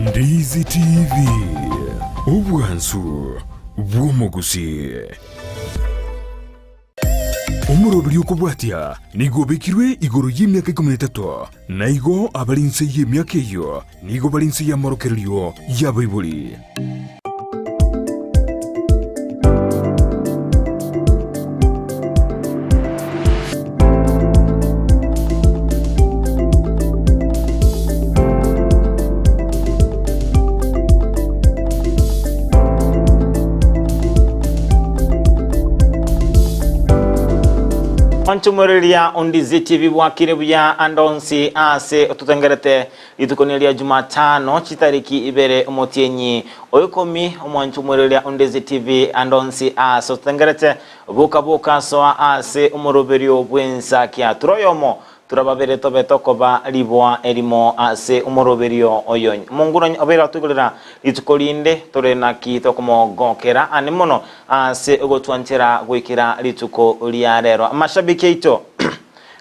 Ndizi TV obwansu bw'omugusi omuroberi okubwatya nigo bekirwe igoro y'emyaka 13 naigo abalinse y'emyaka eyo nigo balinse y'amorokereryo y'abaibuli. Onchumurelia Ndizi TV bwakire buya andonsi ase otutengerete itukonelia Jumatano chitariki ibere omotyenyi oyokomi omwanchumurelia Ndizi TV andonsi ase otutengerete buka soa ase omoroberio bwensa kya turoyomo turababere tobe tokoba libwa elimo ase omoroberio oyonyi munguro obera tugulira litukolinde torena kito komogokera animono ase ogotwanchera gwikira lituko lya rero amashabiki ito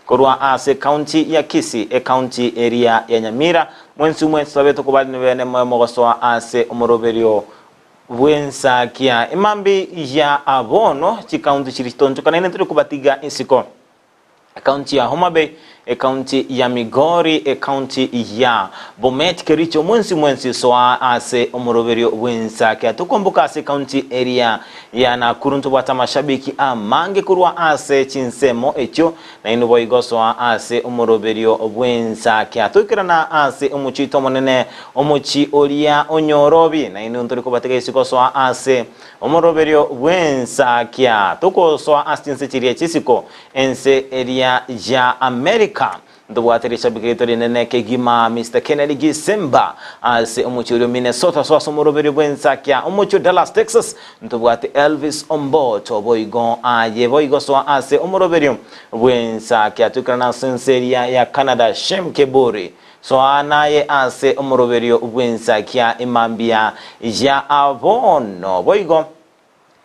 korwa ase county ya Kisii county area ya Nyamira mwensi tobe tokobali nebene mogosoa ase omoroberio bwensa kya imambi ya abono chi county chiritoncho kanene turi kubatiga insiko county ya Homa Bay, county ya Migori, county ya Bomet, Kericho, mwensi soa ase omoroberio bwensa kya tukumbuka ase county area ya Nakuru ntubata mashabiki amange kurwa ase chinsemo echo na inubo igosoa ase omoroberio bwensa kya tukirana ase omuchito monene omuchi olia onyorobi na inu nturi kubatega isikosoa ase omoroberio bwensa kya tukosoa ase chinsechiria chisiko ense area ya America ndobwateri shabikirito rinene kegima Mr. Kennedy Gisemba ase omuchiro Minnesota so asomoroberio bwensa kya omucho Dallas Texas ndobwate Elvis Omboto boigo boigo so ase omoroberio bwensa kya tukana senseria ya Canada Shem Kebori so anaye ase omoroberio bwensa kya imambia ya abono boigo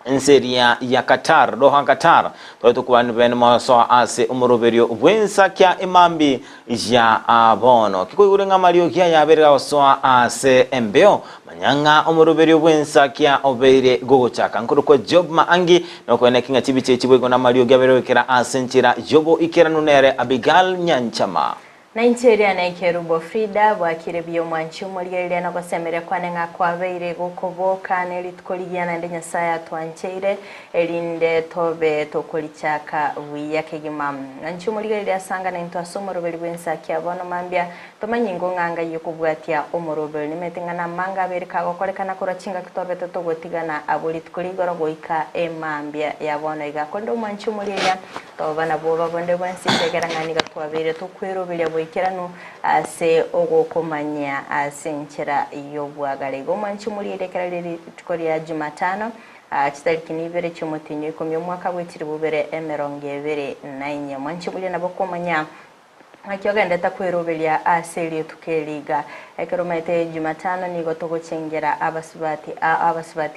enseria ya Qatar Doha Qatar to kubani bene maso ase omoroberio bwensa kya imambi ya abono kikuurenga malio kya yabera so ase embeo manyanga omoroberio bwensa kya obeire gogochaka nkuru ko job maangi no kwene kinga chibiche chibwego na malio gyabero kera asenchira jobo ikera nunere Abigail Nyanchama Nigeria na Kerubo Frida bwakire biyo mwanchumo lyelia na kosemere kwanenga kwabeire gukoboka nelitukoligana ndenya saya twancheire elinde tobe tokolichaka wiyake gimam nchumo lyelia sanga na into asomorobeli bwensa kyabona mambya tomanyingo nganga yokubwatia omorobeli nimetengana manga berika gokolekana kurachinga kitobe togotigana abolitukoligoro goika emambya yabona igakondo mwanchumo lyelia tobana boba bonde bwensi tegerangani gatwabere tokwirobelya ikirano ase ogokomanya asenchera yobwagale gomanchumuri rekera riri tukoria Jumatano chitariki nibere cy'umutinyo ikomye mwaka witiri bubere emerongevere nainye manchumuri nabokomanya akyoga ndata kwerobelia aseli tukeliga ekeromete Jumatano nigo togochengera abasubati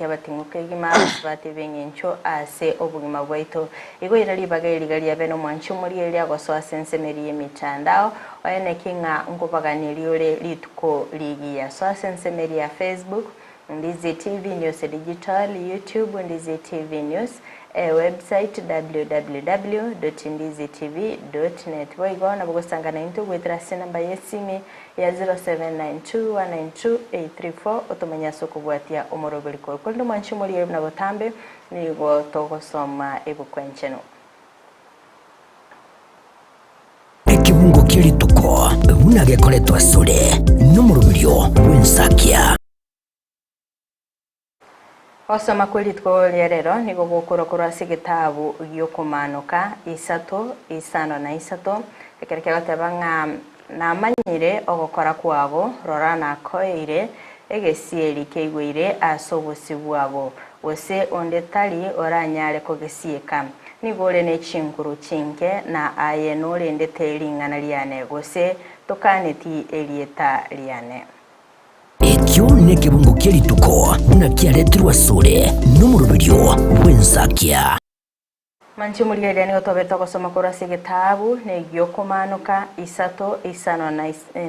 abatinguke gima abasubati benyencho ase obugima bwaito igo irali bagaligali abeno mwancho muri elia goso asensemeri emitandao oyene kinga ngobaganiriole lituko ligia so asensemeri ya Facebook Ndizi TV News Digital, YouTube Ndizi TV News, website www.ndizitv.net. Boigona bugosanga na into gwetrase namba yesimi ya 0792192834 otomanya soko bwatia omorobeli ko kondo manchi muri na botambe nigo togosoma ebukwencheno ekibungo kirituko bunage koletwa sure nomorobilyo bwensakia Osoma kweli tkolerero nigo gukurokora sigitabu yokumanuka isano na isato ekerekera tabanga na manyire ogokora kwabo rorana koire egesieri keigwire asobosi bwabo wose ondetali oranyale kogesieka nigole ne chinkuru chinke na ayenole ndetelingana liane wose tokaneti elieta liane ekyo nekebungo kelituko unakiaretirwa sure nomurubiryo bwensakia Manchi muligeria ni otobeta kusoma kurasi gitabu ni gyokumanuka isato isano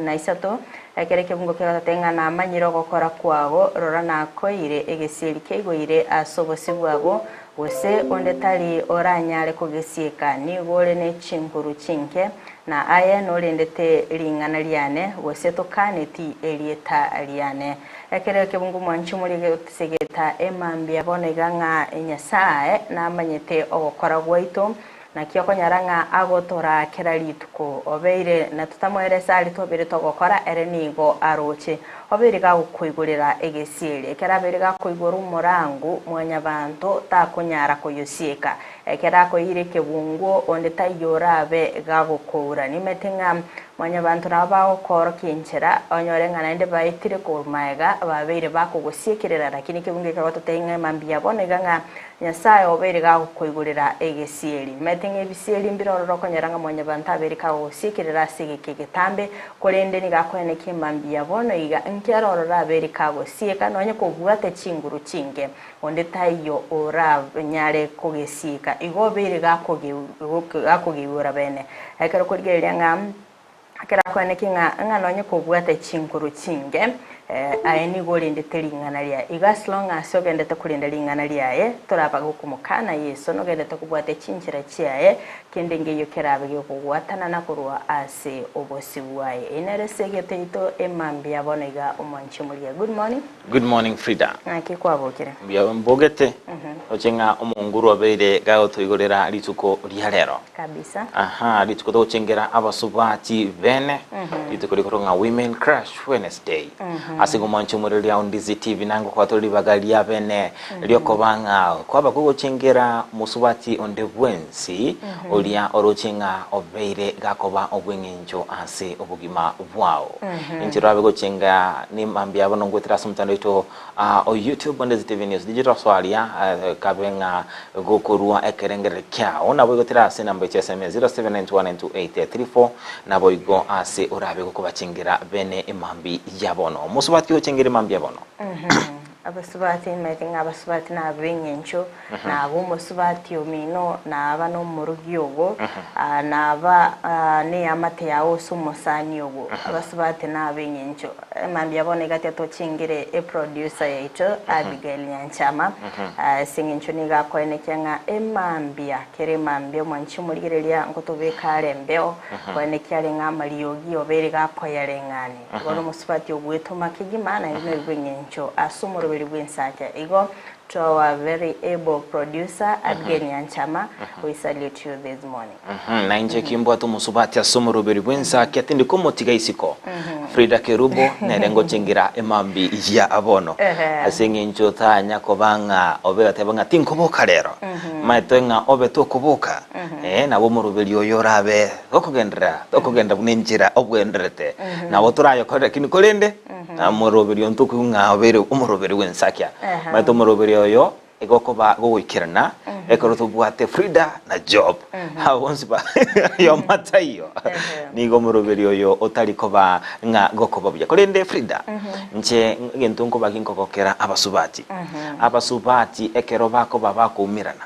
na isato ekere kibungo kiratenga na manyiro gokora kwago rora nakoire egesiri keigoire asobosi bwabo gose onde tali oranyare kugesieka ni gore ne chinkuru chinke na aya no lendete lingana liane gose tokaneti elieta aliane ekere kibungo manchi mulige segeta emambia boneganga enyasae na manyete ogokora gwaito na kioko nyaranga agotora keralituko obeire na tutamweresa ali tobere togokora erenigo aroche obeire ga kuigurira egesiere ekerabeire ga kuigura umurangu mwanya bantu takunyara kuyosieka ekera ko ire kebungo onde tayorabe ga gukura nimetinga mwanya bantu naba okoro kinchera onyorenga nande baitire kurmaega babeire bakugusiekerera lakini kibunge kagototenga mambia boneganga nyasaye obeire ga kuigurira egesieri metinga ebisieri mbiroro konyeranga mwanya bantu abere ka gusiekerera sigekegetambe kolende ni gakwene kimambia bono iga nkero rabere ka gusieka nonye kugwate chinguru chinge onde tayo ora nyare kugesieka igobere ga kugiura bene ekero kurgeria ngam akera kwene kinga nganonye kugwate chinguru chinge ayeni golinde telingana lya igas long as yogendete kulinda lingana lyaye toraba gukumukana Yesu no gendete kubwate chinchira cyaye kende ngeyo kerabe kugwatana nakurwa ase obosi bwaye eneresegete ito emambi abonega umanchi muliya. Good morning Frida akikwabokire bya mbogete ochenga omunguru abeire gago tuyigorera lituko lyalero kabisa lituko tochengera abasubati bene lituko likoronga Women Crush Wednesday asigo manchi murelia Undizi TV nango kwa toli bagalia bene lyokobanga kwaba kugochengera musubati onde bwensi olia orochenga obeire gakoba obwengenjo ase obugima bwao injirabe gochenga ni mambia bono ngwetera sumtando ito o YouTube Undizi TV News digital swalia kabenga gokorua ekerengere kyao nabo gotera ase namba SMS 0791928834 nabo igo ase orabe gokobachengera bene imambi yabono musubati ochengere mambia bono abasubati metinga abasubati na benyencho na abo musubati omino na abano murugyogo na aba ne amate yawo sumusani yogo abasubati na benyencho mambia bone gati tochingire e producer yecho Abigail Nyanchama singincho niga kwene kyanga emambia kere mambia mwanchi muligerelia ngotobeka lembeo kwene kyale ngamaliyogi obere gapoyalengani bono musubati ogweto makigimana ino benyencho asumuro Igo to our very able producer Abigail Nyanchama, we salute you this morning. Na nje kimbo atu musubati asomoro beribwensa kyatindi komotiga isiko Frida Kerubo nerengo chengira emambi ya abono asenye nchota nyakobanga obera tebanga tinkoboka lero maitenga obe tokoboka na bo murubeli oyorabe okugendera bunenjira obwenderete na boturayo kore kinikolende na murubeli ontuku nga obere umurubeli wensakya maito murubeli oyo egokoba goikirana ekoroto bwate Frida na Job hawonsi ba yo matayo nigo murubeli oyo otalikoba nga gokoba bya kolende Frida nche ngentunko baginkokokera abasubati ekero bako bakumirana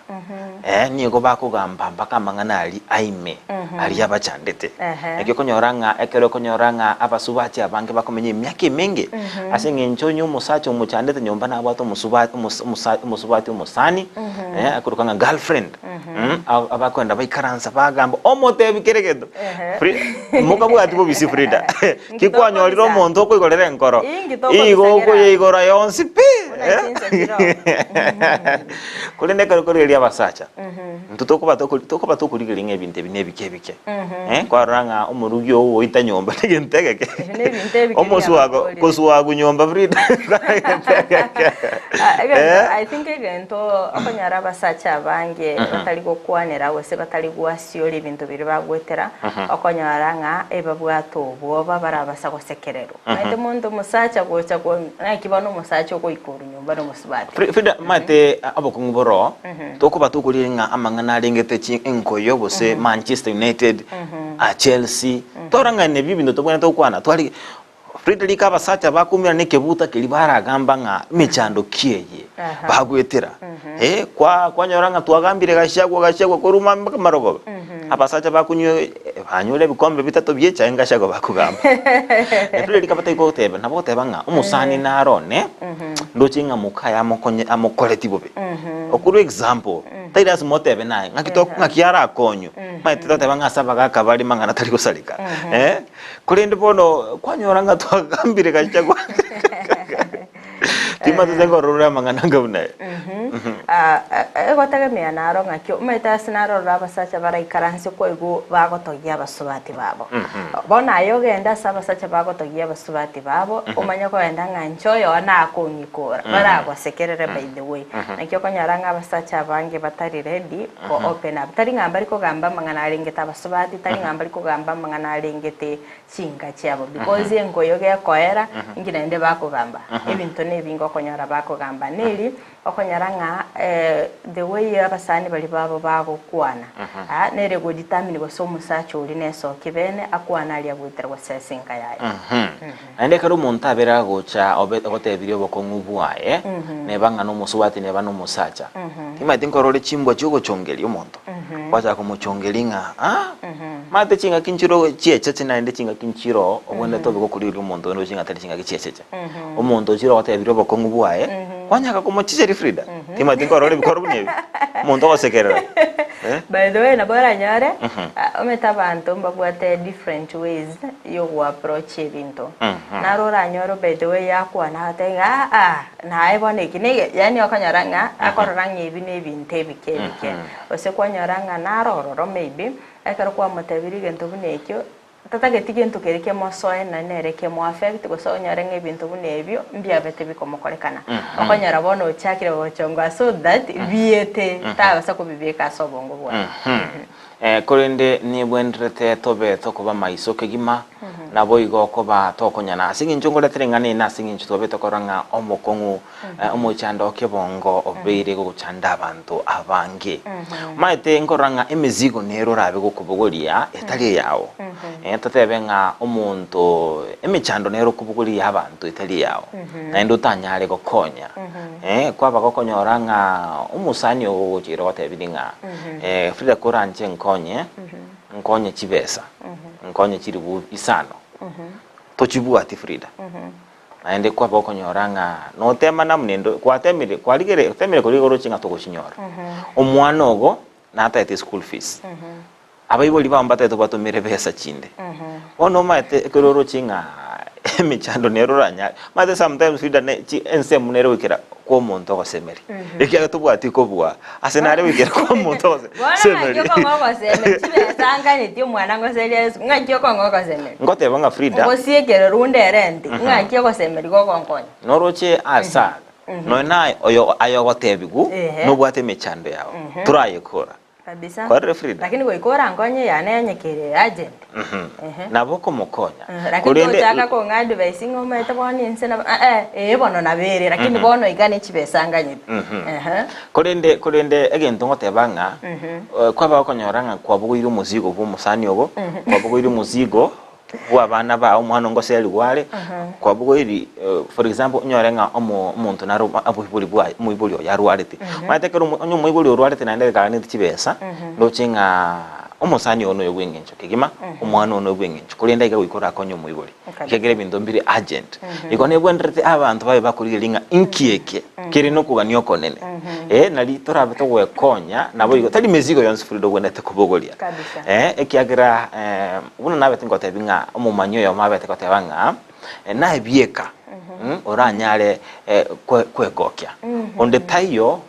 nigo bakugamba mpaka manganali aime ali abachandete ekyo konyoranga ekero konyoranga abasubati abange bakomenye myake menge asenge nchonyo musacho muchandete nyomba na abato musubati umusani akurukanga girlfriend abakwenda baikaranza bagamba omotebi keregedo mukabwati bo bisi Frida kikwanyolira omuntu okwigorera enkoro igo kuyigora yonsi pi kulende karokorelia basacha ntutokuba tokuligelinga ebintu ebinebikebike kwaranga omurugyo wo itanyomba tegentege omusuwago kosuwago nyomba Frida I think again to akonyara basacha bange batali gokwanera wese batali gwasioli ibintu biri bagwetera akonyara nga ebabwato boba barabasa gosekerero ate muntu musacha gocha ko nakibano musacha ko ikuru nyumba no musubati Frida mate abokunguboro tokuba tokulinga amangana alengete chi enkoyo bose Manchester United Chelsea toranga ne bibintu tobona tokwana twali Frederick abasacha bakumira nekebuta kilibara gamba nga michando kieye bagwetera kwa nyoranga twagambire gashagwa kuruma marogo abasacha bakunyo banyure bikombe bitatu byecha ngashagwa bakugamba Frederick abata ikoteba nabo tebanga umusani narone ndocinga mukaya amokoleti bobe okuru example tairas motebe naye ngakiara akonyo maitete tebanga sabaga kabali mangana tari kusalika kurinde bono kwanyoranga twagambire gashagwa tima tuzengo rura mangana ngabuna gotegemea naro ngakyo umeta sinaro rabasacha baraikaranse kwego bagotogia basubati babo bona yogenda sabasacha bagotogia basubati babo umanya ko enda nganchoyo na akunyikora baragosekerere by the way nakyo konyaranga basacha bange batari ready ko open up tari ngambari ko gamba mangana aringeta basubati tari ngambari ko gamba mangana aringete chinga cyabo because ngo yoge koera ingina ende bakugamba ebintu nebingo konyara bakugamba neli okonyaranga the way abasani bali babo bagokwana nere go determine go so musacho uri neso kibene akwana ali agwitera go sesinga yaye ande karo monta bera gocha ogote video bokongubuaye ne banga no musubati ne bano musacha tima tinkorole chimbo chugo chongeli omonto kwacha kumuchongelinga mate chinga kinchiro chieche na ende chinga kinchiro obonde tobe go kuri omonto no chinga tari chinga kicheche omonto chiro ogote video bokongubuaye kwanyaka kumuchiche Frida tima tinkorole bikoro bunebi omonto wasekerera by the way na bora nyare ometa bantu mbabwate different ways yo approach ebintu narora nyoro by the way yakwana hatenga na ebone kinege yani okanyaranga akororanga ebine ebintu ebike ose kwanyaranga narororo maybe akaro kwa motebiri gento bunekyo tatagetige ntukereke mosoe na nereke mo affect go so nyaranga ebintu bunebyo mbya bete bikomokorekana okonyara bono chakire bochongwa so that biete tabasa kubibeka sobongo bwa korende ni bwendrete tobe tokuba maiso kegima nabo igoko ba tokonyana singinchongole terengane na singinchu tobe tokoranga omokongu omochando kebongo obeire go guchanda abantu abange maite nkoranga emizigo nero rabe go kubugoria etali yawo tatebenga omuntu emichando nero kubugoria abantu etali yawo na ndo tanyale gokonya kwaba gokonyoranga umusanyo go chiro watebinga Frida Koranje nkonye chibesa nkonye chiri bu isano tochibu ati Frida aende kwa boko nyoranga no tema namnendo kwa temire kwa ligere temire ko ligoro chinga to gushinyora omwana ogo nata ete school fees abayibo libamba to batumire besa chinde ono mate kororo chinga michando neroranya mate sometimes Frida ne ense munero wikira ko muntu ogosemeri ekiaga tubwati ko bwa asenare wikira ko muntu ogosemeri ngoko ngogosemeri chibesanga niti omwana ngoseria ngakyo ko ngogosemeri ngote banga Frida ngosiegere runde renti ngakyo gosemeri gogonkonya noroche asa no na oyo ayogotebigu no bwate michando yawo turaye kora kabisa kwa Frida lakini go ikora nkonye yananyekere agent naboko mukonya kurinde chaka ko ngadi advising omete boni insena bono nabere lakini bono igane chibesanga nyi kurinde egento ngotebanga kwa bakonyoranga kwa bugwira umuzigo bw'umusani obo kwa bugwira umuzigo bw'abana ba omwana ngoseli wale kwa bugwiri for example nyorenga omuntu naro abubuli bwa muibuli yarwalete matekero onyo muibuli orwalete nande kana chibesa ndochinga omusani ono yobwengencho kigima omwana ono yobwengencho kulinda iga wikora konyo muibuli kegere bintu mbiri agent ikone bwendrete abantu babe bakuriringa inkieke kiri no kuganyo konene nali torabe to wekonya nabo igo tali mezigo yonse Frida bwendete kubogolia ekiagira uno nabe tingote binga omumanyo yo mabe tekote banga na ebieka oranyale kwegokya onde tayo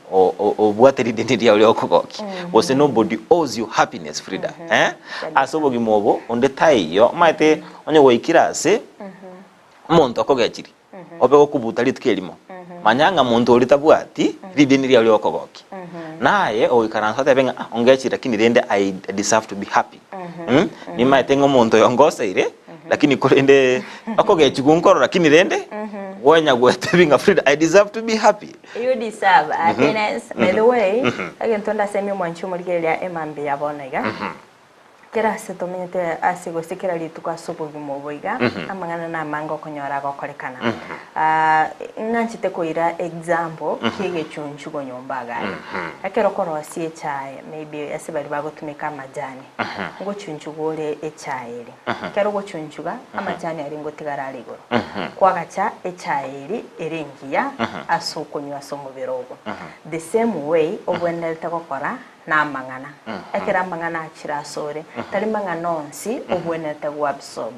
obwateri identity yawe okogoki was nobody owes you happiness Frida asobogi mobo onde tayo maite onye woikirase umuntu akogechiri obego kubuta litkelimo manyanga muntu olitabwati lideni yawe okogoki naye oikaransa tebenga ongechira lakini rende I deserve to be happy ni maite ngomuntu yongoseire lakini kurende akogechigunkorora lakini rende wanya gwetebinga Frida I deserve to be happy you deserve happiness by the way again tonda semi mwanchu muligelia emambe yabonega kera se tomente asigo sikira lituko asubugi muboiga amangana na mango konyora gokorekana nanchite koira example kige chunchugo nyombaga akero korosie chai maybe asibali bagotumika majani ngo chunchugore echairi kero go chunchuga amajani ari ngo tigarari goro kwagacha echairi eringia asukonywa somo birogo the same way obwenelta gokora na mangana ekera mangana achira sore tali mangana onsi obwenete go absorb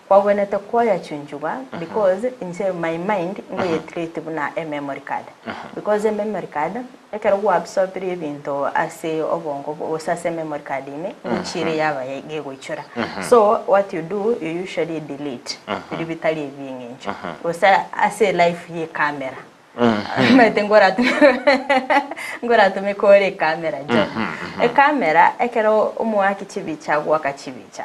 kwa obwenete kwa ya chunjuga because in my mind ngo treat na memory card because memory card ekera go absorb ibintu ase obongo osase memory card ime uchire yaba yego ichura so what you do you usually delete ibitali ebingencho osa ase life ye camera mete ngora tumekore kamera jo kamera ekero umwaki chibicha gwaka chibicha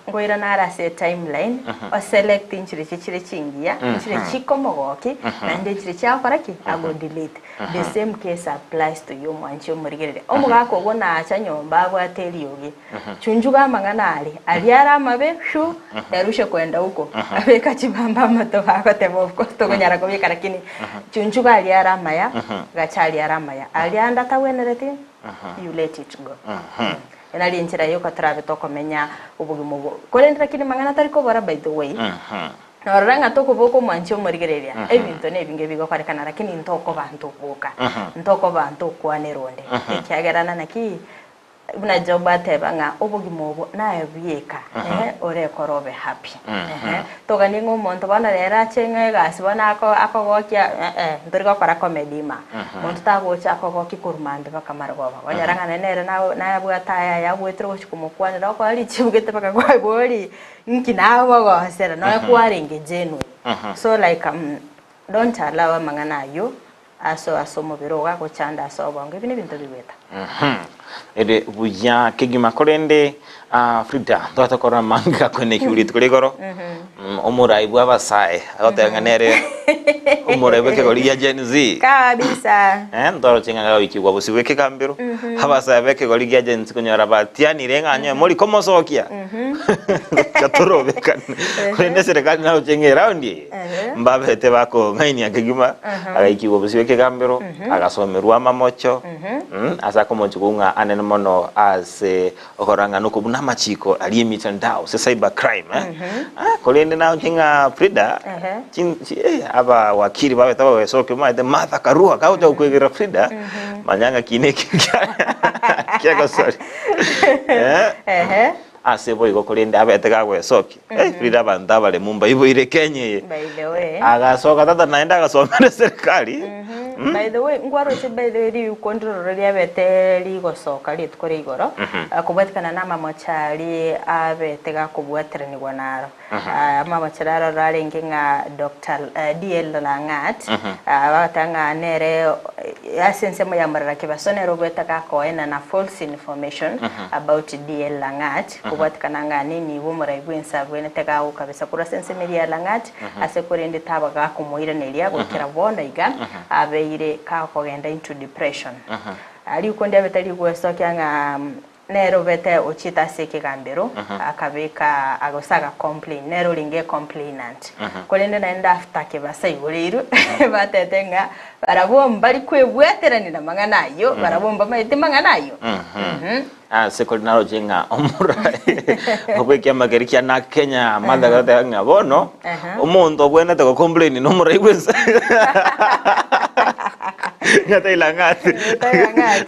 ngoira nara se timeline o select inchire chingia inchire chikomogoki na nde chire chakoraki ago delete the same case applies to you mwancho murigerere omugako gona acha nyomba gwateri yogi chunjuga mangana ali ara mabe shu yarushe kwenda huko abeka chibamba mato bako tebo kosto gonyara kobika lakini chunjuga ali ara maya gachali ara maya ali anda tawenereti you let it go enali inchira yo katrabe to komenya ubugimo kolendra kini mangana tariko bara by the way Noranga toko boko mwancho murigereria ebintu nebinge bigokarekana lakini ntoko bantu boka ntoko bantu kwane ronde ekyagerana naki buna joba tebanga obugimo naye biyeka ore korobe happy toga ningo monto bana rera chenga gasi bana akogokya ndirigo para komedima monto tago cha akogoki kurmande bakamara goba wanyaranga nenere na bwataya ya bwetro chikumukwana roko ali chibugete baka gwa bori nkina bago sera no kwaringe jenu so like don't allow mangana yo aso biroga ko chanda so bonge bine bintu bibeta ede buya kegima korende Frida twatokora manga kone kiuri tukuligoro omurai bwa basae agotenganere omurai bweke gori ya Gen Z kabisa ndoro chenga wiki gwa busiwe kekambiro abasae beke gori ya Gen Z kunyara batiani renga muri komosokia katoro beka kwende serikali na uchenge raundi mbabete bako ngaini akegima agaiki gwa busiwe kekambiro agasomerwa mamocho asa komocho kunga anene mono ase okoranga nokubuna machiko ali mitandao se cyber crime kolende na kinga Frida aba wakili bawe tawe soke maite Martha Karua kauta ukwegera Frida manyanga kineki kiaga sorry ase boy gokolende abetega gwe soke Frida bandabale mumba ibo ire Kenya by the way agasoka tata naenda agasomera serikali by the way ngwaro se by the way you control really abete ligo soka litkore igoro kubwetekana na mamochari abetega kubwetera ni gwanaro mamachara ralenge nga Dr. DL Langat abatanga nere asense mo yamarara kibasonero gwetaka ko ena na false information about DL Langat kubwetekana nga nini bumura ibwensa bwenetega ukabisa kura sense media Langat asekorende tabaga kumuira nelia gukira bona iga abeire ka kogenda into depression ali ukonde betali gwesoka nga nero bete ochita seke gambero akabeka agosaga complain nero linge complainant kolende naenda after ke basai buriru batetenga barabomba bali kwebweterani na mangana yo barabomba maite mangana yo sekolinaro jenga omura obwekia magerikia na Kenya madagata nga bono omuntu obwena te complain no mura igwesa ngata ilangati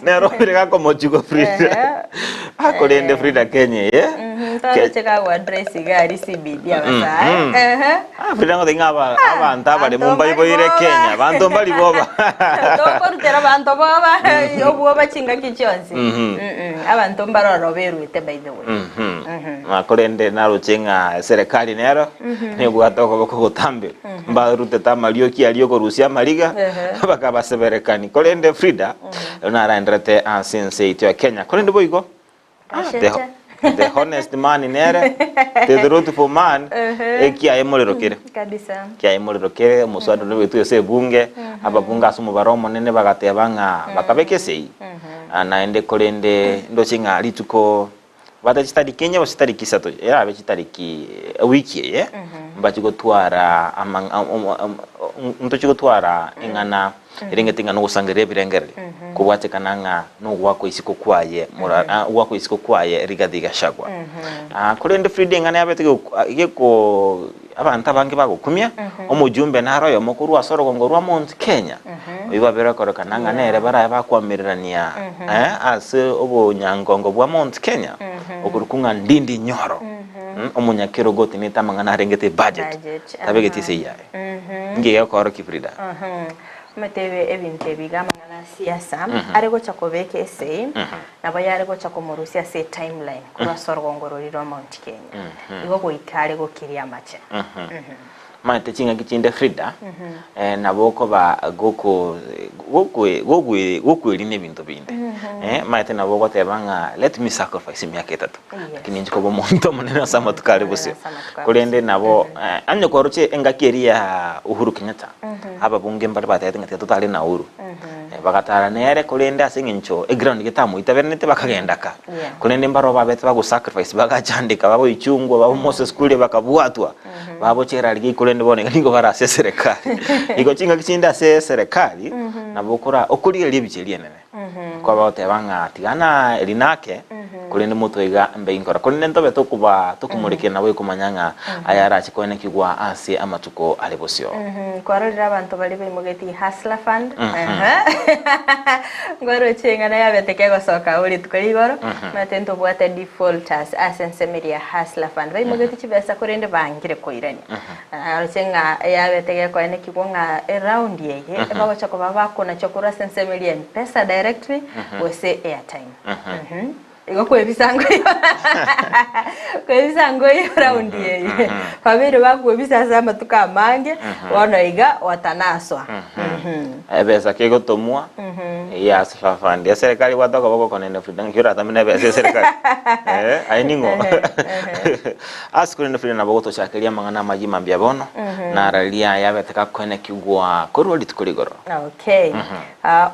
nero birega como chico Frida akolende Frida Kenya tara cheka wa address gari CBD abasa Frida ngotenga abantu abali Mumbai boire Kenya bantu bali boba dokorutera bantu boba obuoba chinga kichonzi abantu mbaroro berute by the way akolende naro chenga serikali nero nebwatoko bokutambe mbarute tamalio ki alioko Rusia maliga bakabaseberekani kolende Frida naraendrete sense itwa Kenya kolende boigo the honest man in ere the truthful man ekia emolirokere kabisa kia emolirokere muswado wetu ese bunge ababunga asumu baromo nene bagatebanga bakabekesei anaende kolende ndochinga lituko bata chitariki enye basitariki sato ya be chitariki wiki ye mbachigotwara ntocigotwara ingana irengetinga no gusangire birengere kubwatekana nga no gwako isiko kwaye gwako isiko kwaye Rigathi Gachagua kurende Frida ngana yabete geko abantu abange bagukumya omujumbe naroyo mukuru asorogongo rwa Mount Kenya biba birakorokana nga nere bara bakwamirania ase obunyangongo bwa Mount Kenya okurukunga ndindi nyoro omunyakiro goti nitamangana arengete budget tabegeti seyaye ngiye yakoro Frida matebe ebinte bigamangana siasa ariko chakobeke ese nabo yariko chakomurusia se timeline kura sorgongoro riro Mount Kenya igo goikare go kiria mache mate chinga kichinde Frida naboko ba goko line bintu binde mate naboko tebanga let me sacrifice myaka 3 lakini njiko bo monto munena sama tukare bose kurende nabo anyo koroche engakeria Uhuru Kenyatta aba bunge mbali batete ngati tutali na Uhuru bakatara nere kurende asingincho ground gitamu itabernete bakagendaka kurende mbaro babete bago sacrifice bagachandika babo ichungwa babo Moses kule bakabwatwa babo chera ligi kurende bone ngingo barase serikali iko chinga kichinda se serikali nabokora okuri libicheliye nene kwa baote banga tigana elinake kurende muto iga mbeinkora kurende ntobe tokuba tokumurike nawe kumanyanga ayara chikone kigwa ase amatuko alibosio kwarira abantu bali bimugeti Hustler Fund ngoro chenga na yabeteke gosoka uri tukorigoro matento bwata defaulters asensemeria Hustler Fund bimugeti chibesa kurende bangire koirani arochenga yabeteke ko ene kigwa around yeye bagocha ko babakona chokora sensemeria pesa directly wose airtime ego kwebisango round yeye family bakwebisango za matuka mange wana iga watanaswa ebesa kego tomwa ya safafandi ya serikali wataka bako konene Frida ngira tamene besa serikali ainingo askurene Frida nabo to shakeria mangana maji mambia bono na ralia yabeteka kwene kigwa koroli tukurigoro okay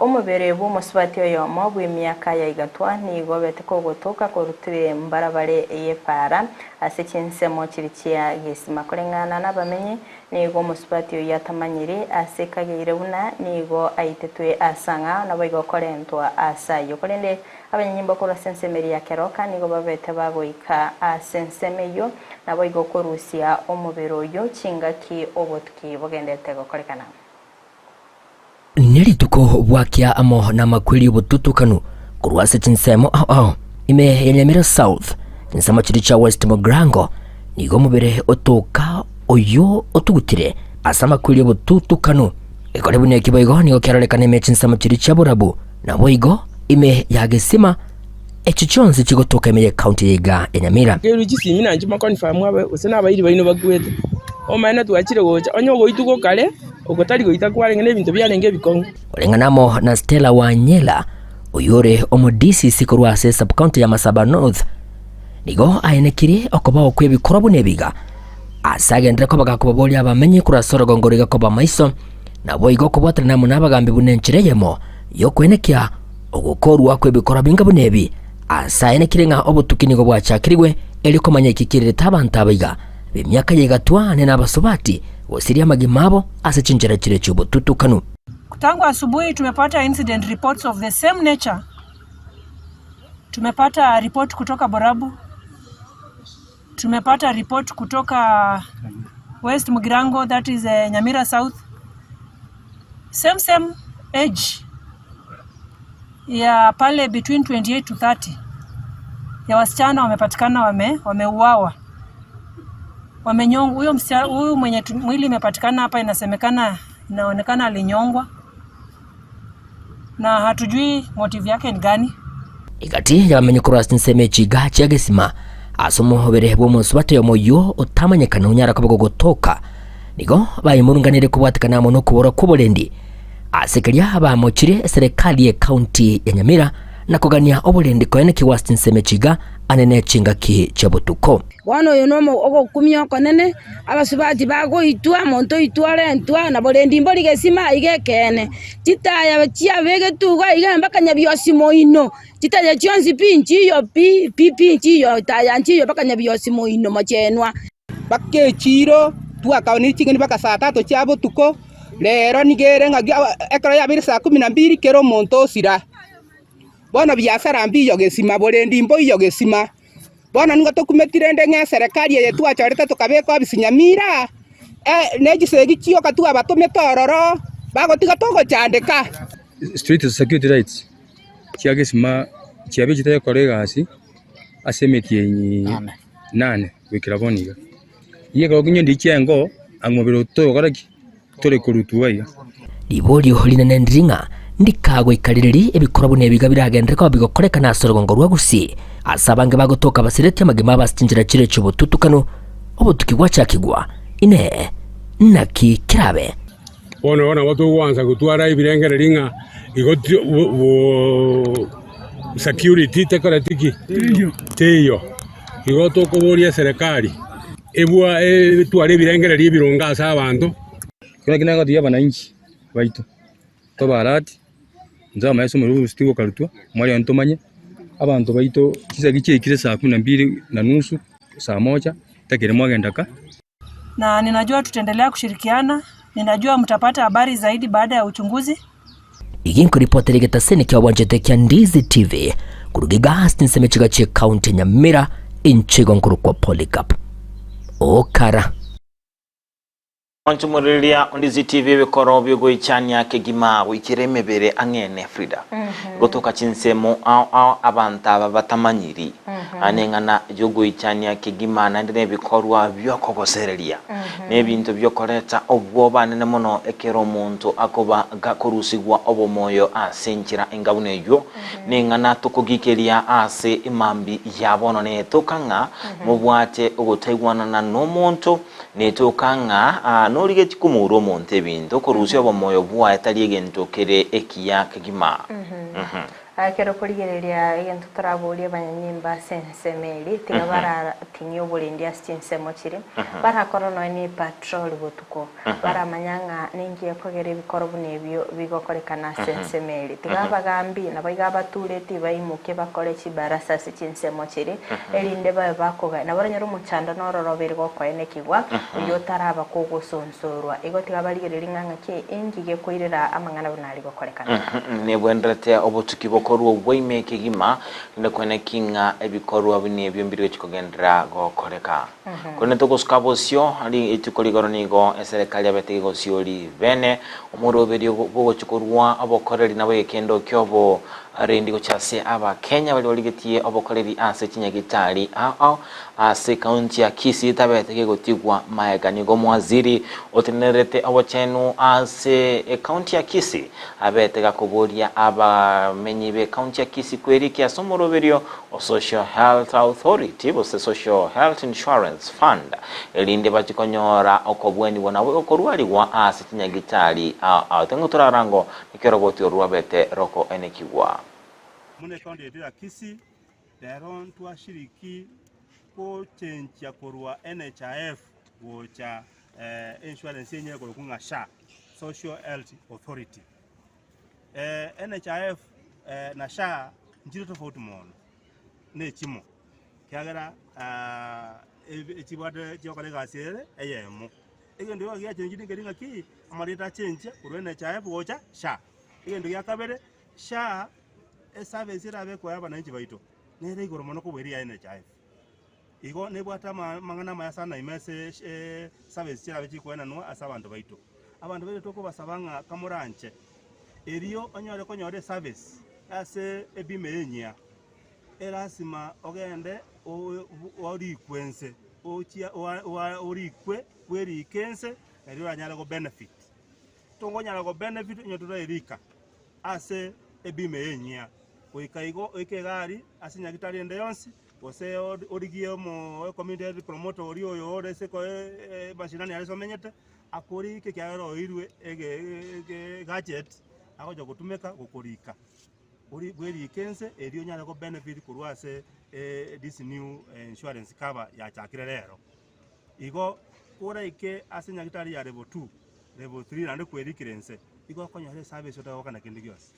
omubere bo muswati yo mobwe myaka ya igatwa ni gobete ko gotoka korutire mbarabare yepara asecensemo chirichia gisima kurengana nabamenye nigo muswati yatamanyire asekagire una nigo aitetwe asanga nabo igokorentwa asayo kurende abanyimbo kora sensemeri ya keroka nigo babete bagoika asensemeyo nabo igokorusia omubero yo chingaki obotki bogendete gokorekana nirituko bwakia amo na makwili obututukanu kurwase chinsemo ime Nyamira South nsama chiri cha West Mogrango nigo mubere otoka oyo otugutire asama kwili obututukanu ikorebu ne kiboigo nigo kyarolekane mechi nsama chiri cha Burabu na boigo ime yagesima echichonzi chigotoka ime county yiga ya Nyamira keru chisimi nanje makonfirm abe usena abayiri bayino bagwete omana twachire gocha onyo goituko kale okotari goita kwarenge nebintu byarenge bikongo olenganamo na Stella Wanyela oyore omodisi kurwase sub county ya Masaba North nigo ayenekiri okoba okwebikorobu nebiga asagendera ko bagakobolia abamenye kurasoro gongoriga ko bamaiso nabo igo kubwatana namo nabagambi bunenchireyemo yo kwenekia ogukorwa kwebikora binga bunebi asayenekire nga obutukinigo bwachakiriwe eliko manyekikirire tabantu abiga bimyaka yegatwa ne nabasobati wosiria magimabo asechinjera chire chubututukanu. Tangu asubuhi tumepata incident reports of the same nature. Tumepata report kutoka Borabu. Tumepata report kutoka West Mugirango, that is Nyamira South. Same age. Ya pale between 28 to 30. Ya wasichana wamepatikana wameuawa. Wamenyongwa. Huyu mwenye mwili imepatikana hapa inaonekana alinyongwa. Na hatujui motive yake ni gani. Igati ya menyukura nseme chiga chagesima asomo hobere bo muswate yo moyo otamanyekana unyara kabago gotoka nigo bayimurunganire kubwatikana mono kubora kubolendi asekeria abamochire serikali ya county ya Nyamira na kugania obulendi koeneki Wastin Semechiga anene chingaki cha butuko. Bono uyu no ogokumia konene abasubati bagoitwa monto itware ntwa na bolendi mbori gesima igekene titaya chia begetuga igamba kanyabyosi moino titaya chionzi pinchi yo pinchi yo taya nchi yo bakanyabyosi moino machenwa bakechiro twakaoni chingeni baka saa 3 cha butuko lero nigere ngagia ekora ya biri saa 12 kero monto sira bono biashara mbiyo gesima bolendi mbo iyo gesima bono ningo tukumetire ndenge serikali yetu achorete tukabeko abisinyamira negisegi chio katu abatume tororo bagotiga togo chandeka street security rights chiagesima chiabe chitaye kolegasi asemetie nyi 8 wikira boniga yego ginyo ndichengo angobiro to garaki tole kurutuwa Libolio linene ndringa ndikago ikaliriri ebikorobo nebiga biragendeka bigokoreka na sorogongo rwagusi asabange bagotoka basirete magema bastinjira chire chubututukano obutukigwa chakigwa ine naki kirabe ona watu wanza kutwara ibirengere ringa igoti security tekoratiki teyo igoto koboria serikali ebwa tware ibirengere ribirunga asa abantu kuna kinago diya bananchi baitu to barati nza maeso mu stigo karutwa mwali antomanye abantu baitu kisa gichekire saa 12:30 saa 1 takire mwagendaka na ninajua tutaendelea kushirikiana. Ninajua mtapata habari zaidi baada ya uchunguzi. Iginko ripoti rigetaseni kia wanjete kia Ndizi TV kurugiga Wastin Semechiga che county Nyamira inchigo nkuru kwa Polycarp Okara Onchumuriria Ndizi TV bikoro byogoichania kegima wikiremebere angene Frida gotoka chinsemo ao abanta batamanyiri anengana jogoichania kegima nandire bikorwa byokogosereria nebintu byokoreta obwoba nene muno ekero muntu akoba gakurusigwa obomoyo asenchira engabuneyo nengana tukugikeria ase imambi yabono ne tokanga mubwate ogotegwana na no muntu ne tokanga norige tikumuro monte bintu kurusi obomoyo bwa etaliege ntokere ekiya kegima kero kurigereria egento turaburia banyanyimba sensemeli tigabara tinyo bulendi asensemo chiri bara korono ni patrol butuko bara manyanga ningiye kogere bikorobu nebyo bigokorekana sensemeli tigabagambi nabaigaba tureti baimuke bakore chibarasa sensemo chiri elinde bakoga nabaranyero muchanda nororobere gokoene kigwa uyo taraba kogosonsorwa ego tigabarigereria nganga ke ingige koirera amangana bunali gokorekana nebwendrete obutuki korwa wayme kegima ndakone kinga ebikorwa bine byombirwe chikogendra gokoreka kone tokoskabosyo ali etukoligoronigo eserikali abetego sioli bene omuroberi bogo chikorwa abokoreri nabo ekendo kyobo arendi gochase aba Kenya bali oligetie abokoreri ase chinyagitari ase county ya Kisii tabetege gotigwa maegani go mwaziri otenerete abochenu ase county ya Kisii abetega kuboria aba menyibe county ya Kisii kwerikia somoroberio o Social Health Authority bose Social Health Insurance Fund elinde bachikonyora okobweni bona okorwali wa ase chinyagitari tengo turarango nikeroboti orwabete roko enekiwa mune county ya Kisii deron twashiriki ko chencha korwa NHIF wocha insurance yenye kolokunga SHA Social Health Authority NHIF na SHA njiro tofauti mono ne chimo kyagara echibade chokale gasere eyemo egendo ya chenjini ngeringa ki amarita chencha korwa NHIF wocha SHA egendo ya kabere SHA service irabe kwa abananchi baito nere igoro mono kubweri ya NHIF igo nebwata mangana maya sana imese service irabe chikwena no asabantu baito abantu bere toko basabanga kamuranche eriyo onyore konyore service ase ebimenya erasima ogende ori kwense ochia ori kwe kweri kense eriyo anyala go benefit tongo nyala go benefit nyotura erika ase ebimenya oikaigo oikegari asinya gitari ende yonsi ose origie mo community promoter ori oyo orese ko bashinani ariso menyete akori kekyaro irwe ege gadget akojo kutumeka gukurika uri bweri kense eriyo nyana ko benefit kurwase this new insurance cover ya chakire rero igo kura ike asinya gitari ya level 2 level 3 nande kweri kirense igo konyore service utago kana kindi gyose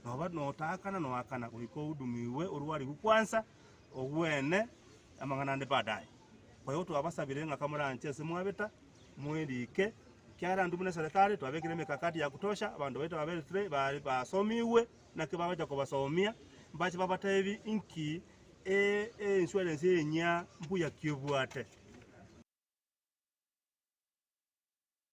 no ba no takana no akana uriko udumiwe urwari gukwansa ogwene amangana nde badai kwa hiyo twabasabire nga kamura nchese mwabeta mwelike kyara ndumune serikali twabekire mikakati ya kutosha abandu wetu babere basomiwe na kibabaja kubasomia mbachi babata hivi inki insurance yenya mbuya kibwate.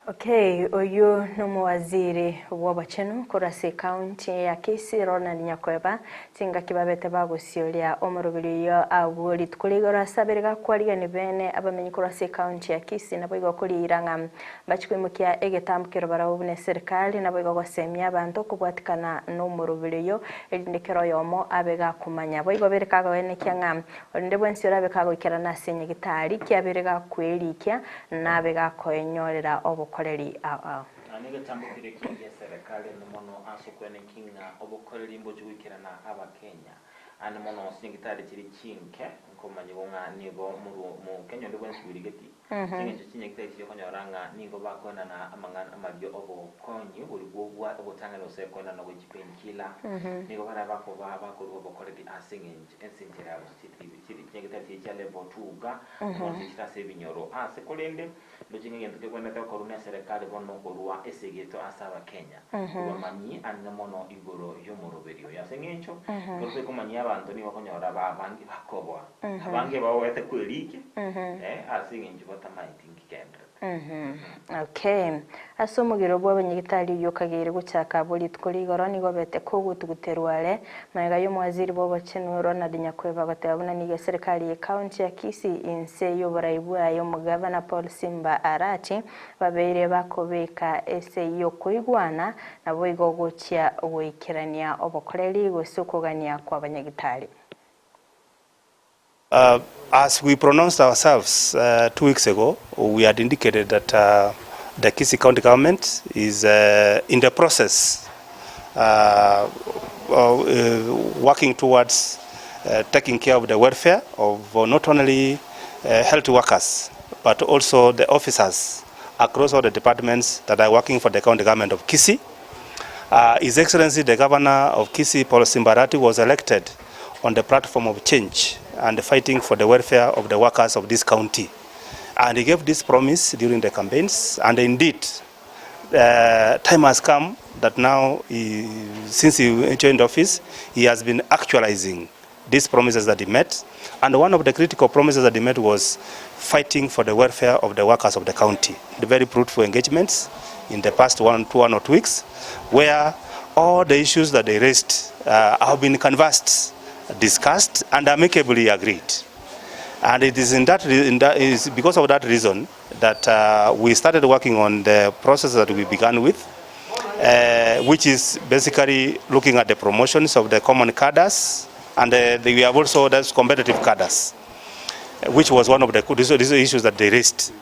Okay, uyu no waziri w'abachenu kurasi county ya Kisii Ronald Nyakweba tinga kibabete bagusiolia omurubiriyo aburi tukuligora sabirga kwariga ni bene abamenyi kurasi county ya Kisii nabo igokuliranga bachikwimukia egetambukiro barabune serikali nabo igogosemia abantu kubwatikana no murubiriyo elindikero yomo abega kumanya bo igoberekaga wene kyanga olinde bwensira bekago ikera nasenye gitari kyabirega kwelikia nabega koenyorera obukoleri anige tambukire kinge serikali n'umuntu asukwane kinga obukoleri imboje wikirana aba Kenya ani mono singitari kiri kinke nkomanye bonga nigo mu Kenya ndo bwensi birigeti kinge kinye kitari kiri konyoranga nigo bakona na amangana amaryo obukonyi buri bwo obutanga no sekona no wikipenkila nigo bara bako obukoleri asinge ensinjera kiri kinye kitari kiri level 2 ga no kitase binyoro sekolende lojinga yentuke kwenda ka koruna serikali bono korwa esegeto asaba Kenya kubamanyi anna mono igoro yomuruberiyo yasengencho korwe kumanya abantu ni bakonyora babangi bakobwa abange bawete kwelike asingencho batamaiti ngikenda Okay, asomugiro bwo abanyigitari yokagire gucaka buri tkuligoro nigo bete kugutuguterwale maega y'umwaziri bwo bacenu Ronald Nyakweba batabona ni serikali ya county ya Kisii inse yoboraibu ayo mugavana Paul Simba Arati babere bakobeka ese yo kuigwana nabo igogokia wikirania obokoreri gusukugania kwa abanyigitari. As we pronounced ourselves 2 weeks ago, we had indicated that the Kisii County government is in the process working towards taking care of the welfare of not only health workers, but also the officers across all the departments that are working for the county government of Kisii. His Excellency the Governor of Kisii, Paul Simba Arati, was elected on the platform of change and fighting for the welfare of the workers of this county. And he gave this promise during the campaigns, and indeed, time has come that now, since he joined office, he has been actualizing these promises that he made. And one of the critical promises that he made was fighting for the welfare of the workers of the county. The very fruitful engagements in the past 1 or 2 weeks, where all the issues that they raised have been canvassed, discussed and amicably agreed. And it is is because of that reason that we started working on the process that we began with, which is basically looking at the promotions of the common cadres, and we have also those competitive cadres, which was one of the issues that they raised.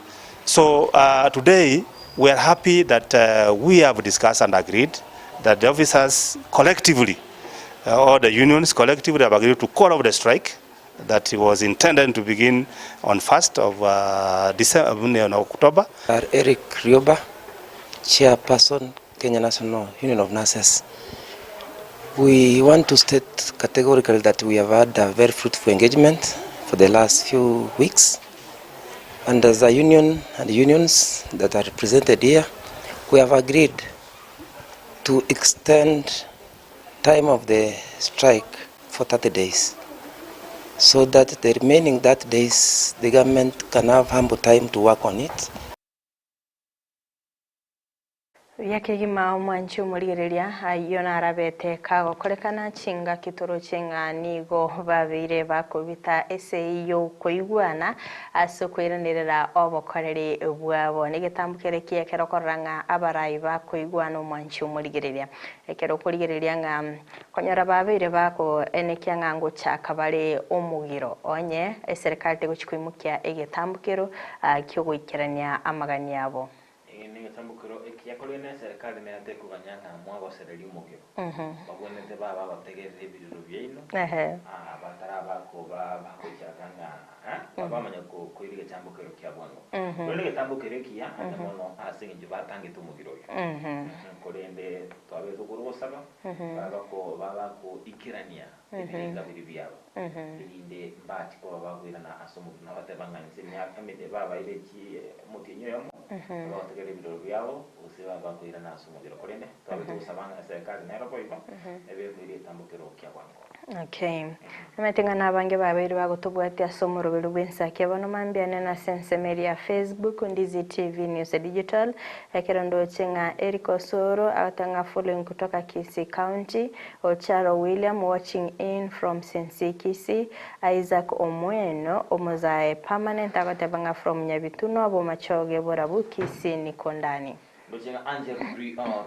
So today we are happy that we have discussed and agreed that the officers collectively, all the unions collectively have agreed to call off the strike that was intended to begin on 1st of October. Eric Rioba, Chairperson, Kenya National Union of Nurses. We want to state categorically that we have had a very fruitful engagement for the last few weeks. And as a union and unions that are represented here, we have agreed to extend time of the strike for 30 days, so that the remaining 30 days the government can have ample time to work on it. Yakegima mwanchi umurigereria ayona arabete kago korekana chinga kitoro chinga nigo babire bakubita ese yo koigwana asokweranirira obokoreri bwabo nigetambukere kiekero koranga abarayi bakoigwana mwanchi umurigereria ekero kurigereria nga konyara babire bako enekyanga ngo chakabare omugiro onye serikali tegukwimukia egetambukero kyo gwikirania amagani yabo. Tambukiro ekiakore kwene serikali ne ate kuganyanga mwago sereli umugiro babone te baba bategerere ibiriro byeino batara bako bakochakanga babamanya ko iri gitambukiro kya bwango kwene gitambukiro kiya atamono asingi batange tumugiro korende twabe tukurusaba baba ko ikirania ibiringa biri byabo inde mbati ko bagwirana asomo n'abatebanganise myaka mede baba ireki mutinyo yamo bategere ibiriro byabo usiba bagwirana asomo biro korende twabe tusabanga serikali nero boiba ebe biri tambukiro kya bwango. Okay. Nametenga nabange babiri bagotubwatia somo rubelu bwensake bano mambiane na sense media Facebook Ndizi TV News Digital ekerondo chenga Eric Osoro atanga following kutoka Kisii County, Ocharo William watching in from Sensi Kisii, Isaac Omweno omozae permanent abatabanga from Nyabituno abo machoge borabu Kisii Nikondani. Ndochenga Angel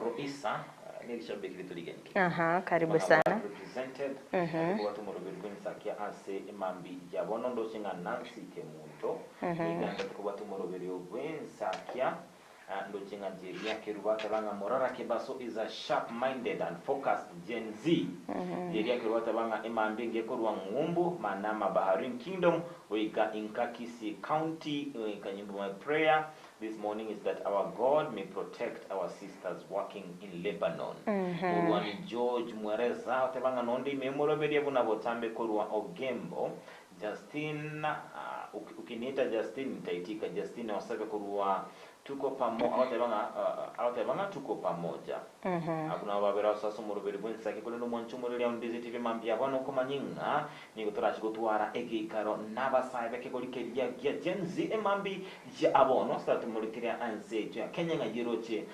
Roisa karibu sana. Represented watu morobelweni sakia ase imambi jabono ndochenga Nancy Kemunto nganda ko watu morobelweni sakia ndochenga jeria kerubata banga morara kebaso is a sharp minded and focused Gen Z jeria kerubata banga imambi ngekorwa ngumbu manama Baharin Kingdom weka Kisii County weka nyimbo my prayer this morning is that our God may protect our sisters working in Lebanon. Kurwani George Mwereza tebanga nondi memorobeli buna botambe kurwa Ogembo Justin ukiniita Justin nitaitika Justin wasabe kurwa tuko pamoja awatebanga tuko pamoja akuna babera sasa morobeli bwensa kikole no mwanchumureli ya Ndizi TV mambia bano komanyinga niko turashi gutwara egikaro nabasaibe kekolikeria ya Gen Z emambi ya abono start murikiria anse ya Kenya ngayiroche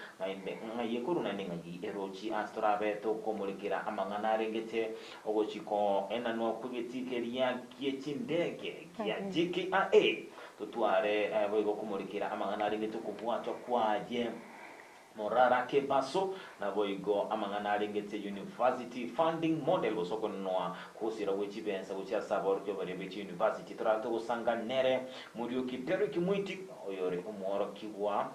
ngayekuru na ningi erochi astrabe to komurikira amangana rengete ogochiko enano kugetikeria kiechindege ya JKIA tutware boigo kumurikira amangana rengete kubwato kwaje morara ke baso na boigo amangana rengete university funding model bosoko noa kusira wechi bensa ucha sabor ke bare bechi university trato usanga nere muri ukitero kimwiti oyore umoro kiwa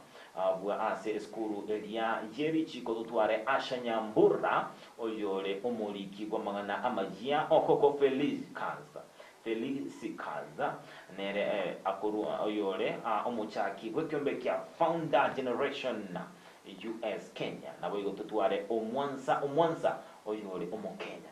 bwa ase skuru elia yeri chiko tutware ashanyambura oyore umuriki kwa mangana amajia okoko Felix Kaza nere akuru oyore omuchaki bwekyombe kya founder generation US Kenya na boigo tutware omwansa oyore omukenya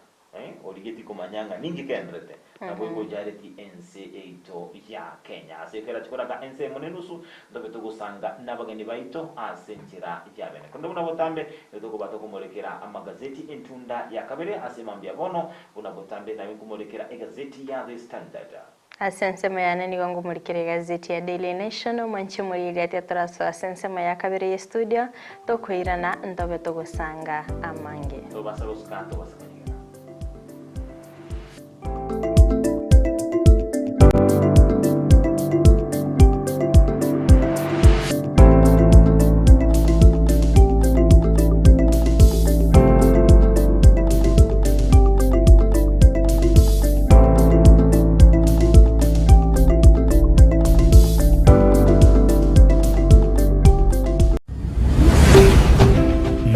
oligeti komanyanga ningi kendrete na boigo jareti NCA ya Kenya asekera chikoraga NCA monenusu ndobe tugusanga nabageni baito asenjira yabene kondo buna botambe ndogo batokumolekera amagazeti entunda ya kabere asemambia bono buna botambe na kumolekera egazeti ya The Standard. Asensema ya nani wangu mulikire gazeti ya Daily Nation mwanchi mulili ati ataraso asensema ya kabiri ya studio tokuirana ndobe tugusanga amange tobasaruskato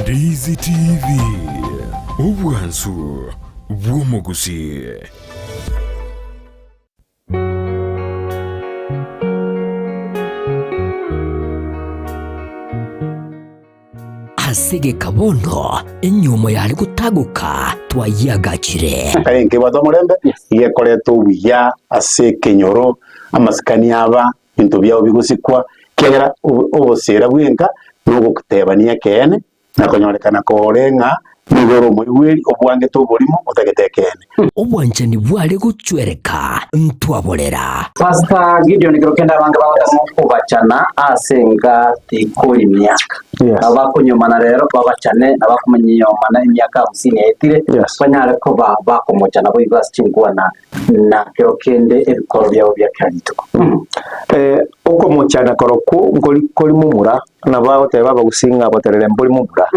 Ndizi TV Obwansu bw'omugusi. Asige kabono enyumo yali kutaguka twayagakire karenke batomorembe yekoreto wiya ase kenyoro amasikani aba into byabo bigusikwa kera obosera bwenka nugo kutebania kene nakonyorekana korenga nigoro muwiri obwange to bolimo otagetekene obwanjani bwale gucwereka ntwabolera Pastor Gideon Girokenda banga babacana asenga tekori myaka abakunyomana rero babacane abakumenyomana imyaka 50 etire banyare ko bakomocana bo ibas chingwana na Girokende ebikoro byabo byakanito uko muchana koroko ngoli mumura na bawo teba bagusinga boterere mboli mumura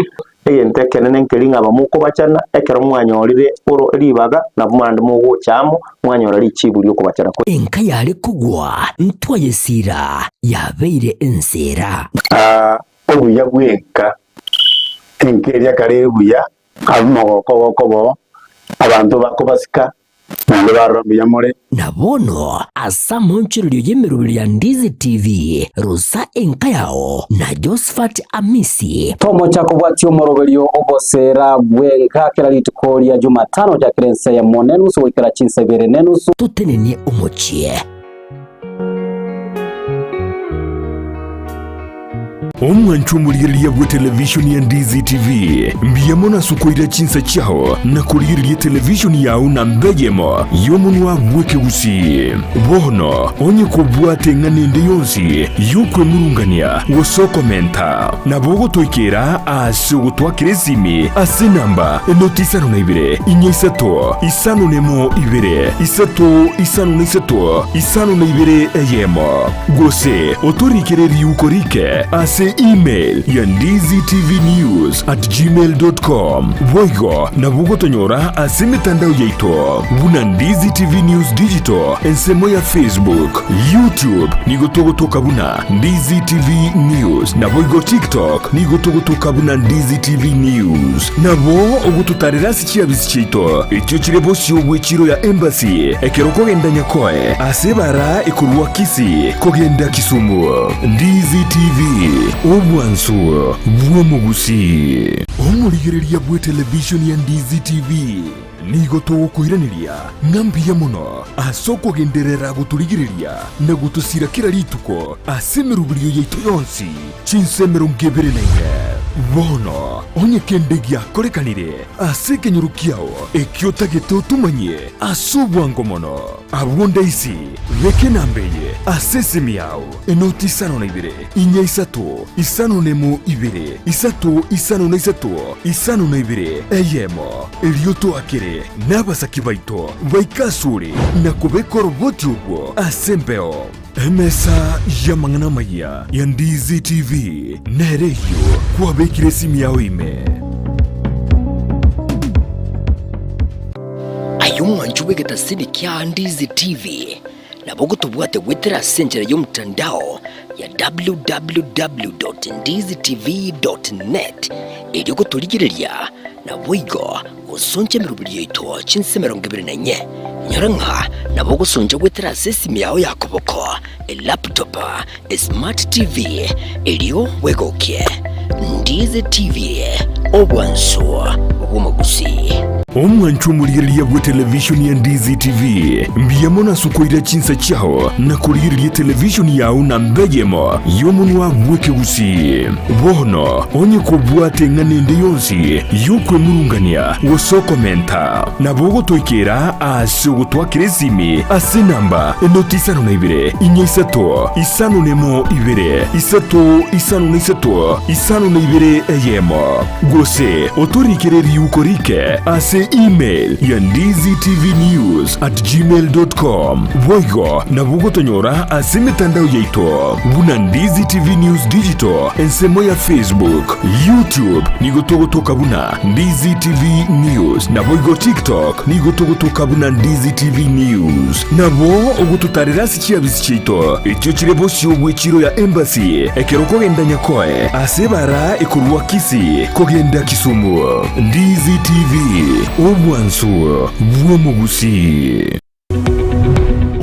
eyente kenene nkelinga bamuko bacana ekero mwanyorire oro ribaga na bumanda mugo cyamo mwanyora riciburi uko bacana ko enka yale kugwa ntwayesira yabeire ensera obuya bwenka enkeria karebuya abamogoko abantu bakobasika nande barombiya more na bono asa monchirio yemerubiri ya Ndizi TV Rosa Enkayao na Josephat Amisi tomo chako bwati omoroberio obosera bwenka kera litukoria Jumatano ja kerensa ya monenusu wikara chinsa bere nenusu tutenenie omochie omwanchumuliriria bwa televishoni ya Ndizi TV mbiyamona sukoira chinsa chao na kuliriria televishoni yao na mbejemo yomunwa bweke usi bono onye kubwate nganende yonsi yukwe murungania wosokomenta na bogo toikera ase gutwakire simi ase namba enotisano na ibere inyesato isano nemo ibere isato isano na isato isano na ibere eyemo gose otorikere yukorike ase email ya ndiztvnews@gmail.com voigo na bugo tonyora ase mitandao yaito buna Ndizi TV News Digital ensemo ya Facebook, YouTube nigotogotoka buna Ndizi TV News na voigo TikTok nigotogotoka buna Ndizi TV News na bo ogututarira sichia bisichito ekyo kirebo syo chiro ya embassy ekeroko genda nyakoe ase bara ekurwa kisi kogenda Kisumu Ndizi TV obwansu bwomugusi omurigereria bwe television ya Ndizi TV nigotogo kuiraniria ngambiya muno asoko genderera guturigireria na gutusira kira rituko asemerubirio yeito yonsi chinsemero ngebere nenge bono onye kendegia korekanire asekenyurukiao ekiotageto tumanye asubwango mono abwonda isi reke nambeye asesimiao enotisano na ibere inya isato isano nemo ibere isato isano na isato isano na ibere eyemo elioto akere n'abasaki baito baikasure na kubeko roboti ubwo asembeo emesa ya mangana maya ya Ndizi TV nereyo kwa bekire simi yao ime ayumwanju wegeta sini kia Ndizi TV na bogo tubuate wetera senjera yomtandao ya www.ndizitv.net iliyoko tuligireria na wigo usonje mirubiri yeito chinsemero ngebere nenye nyaranka na bogo sonje wetera sesimi yao yakoboko laptop smart TV iliyo wegokie Ndizi TV obwanso obumagusi omwanchumuliriria bwa televishoni ya Ndizi TV mbiyamona sukoira chinsa chao na kuliriria televishoni yao na mbejemo yomunwa bweke usi bono onye kubwate nganende yonsi yukwe murungania wosokomenta na bogo toikera ase gutwakire simi ase namba enotisano na ibere inyesato isano nemo ibere isato isano na isato isano na ibere eyemo gose otorikere yukorike ase email ya ndiztvnews@gmail.com voigo na bugo tonyora ase mitandao yaito buna Ndizi TV News Digital ensemo ya Facebook, YouTube nigotogotoka buna Ndizi TV News na voigo TikTok nigotogotoka buna Ndizi TV News na bo ogututarira sichia bisichito ekyo kirebo syo chiro ya embassy ekeroko genda nyakoe ase bara ekurwa kisi kogenda Kisumu Ndizi TV obwansu bwomugusi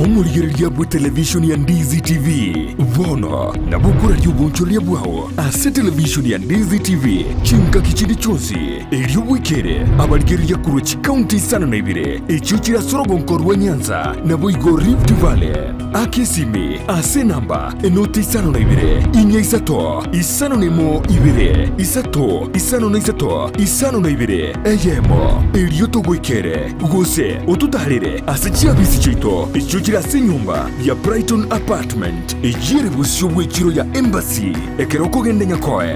omurigereria bwa televishoni ya Ndizi TV bono na bukura ry'ubunchoria bwao ase televishoni ya Ndizi TV chinka kichindi chonsi elio bwikere abarigereria kurwe chikaunti sana na ibire ekyo kirasorogo nkorwa Nyanza na boigo Rift Valley akesimi ase namba enoti isano na ibire inya isato isano nemo ibire isato isano na isato isano na ibire eyemo elio togwikere gose otutarire ase chiabisi chito ekyo kirase nyumba ya Brighton Apartment ejire busyo bw'ekiro ya embassy ekeroko gende nyakoe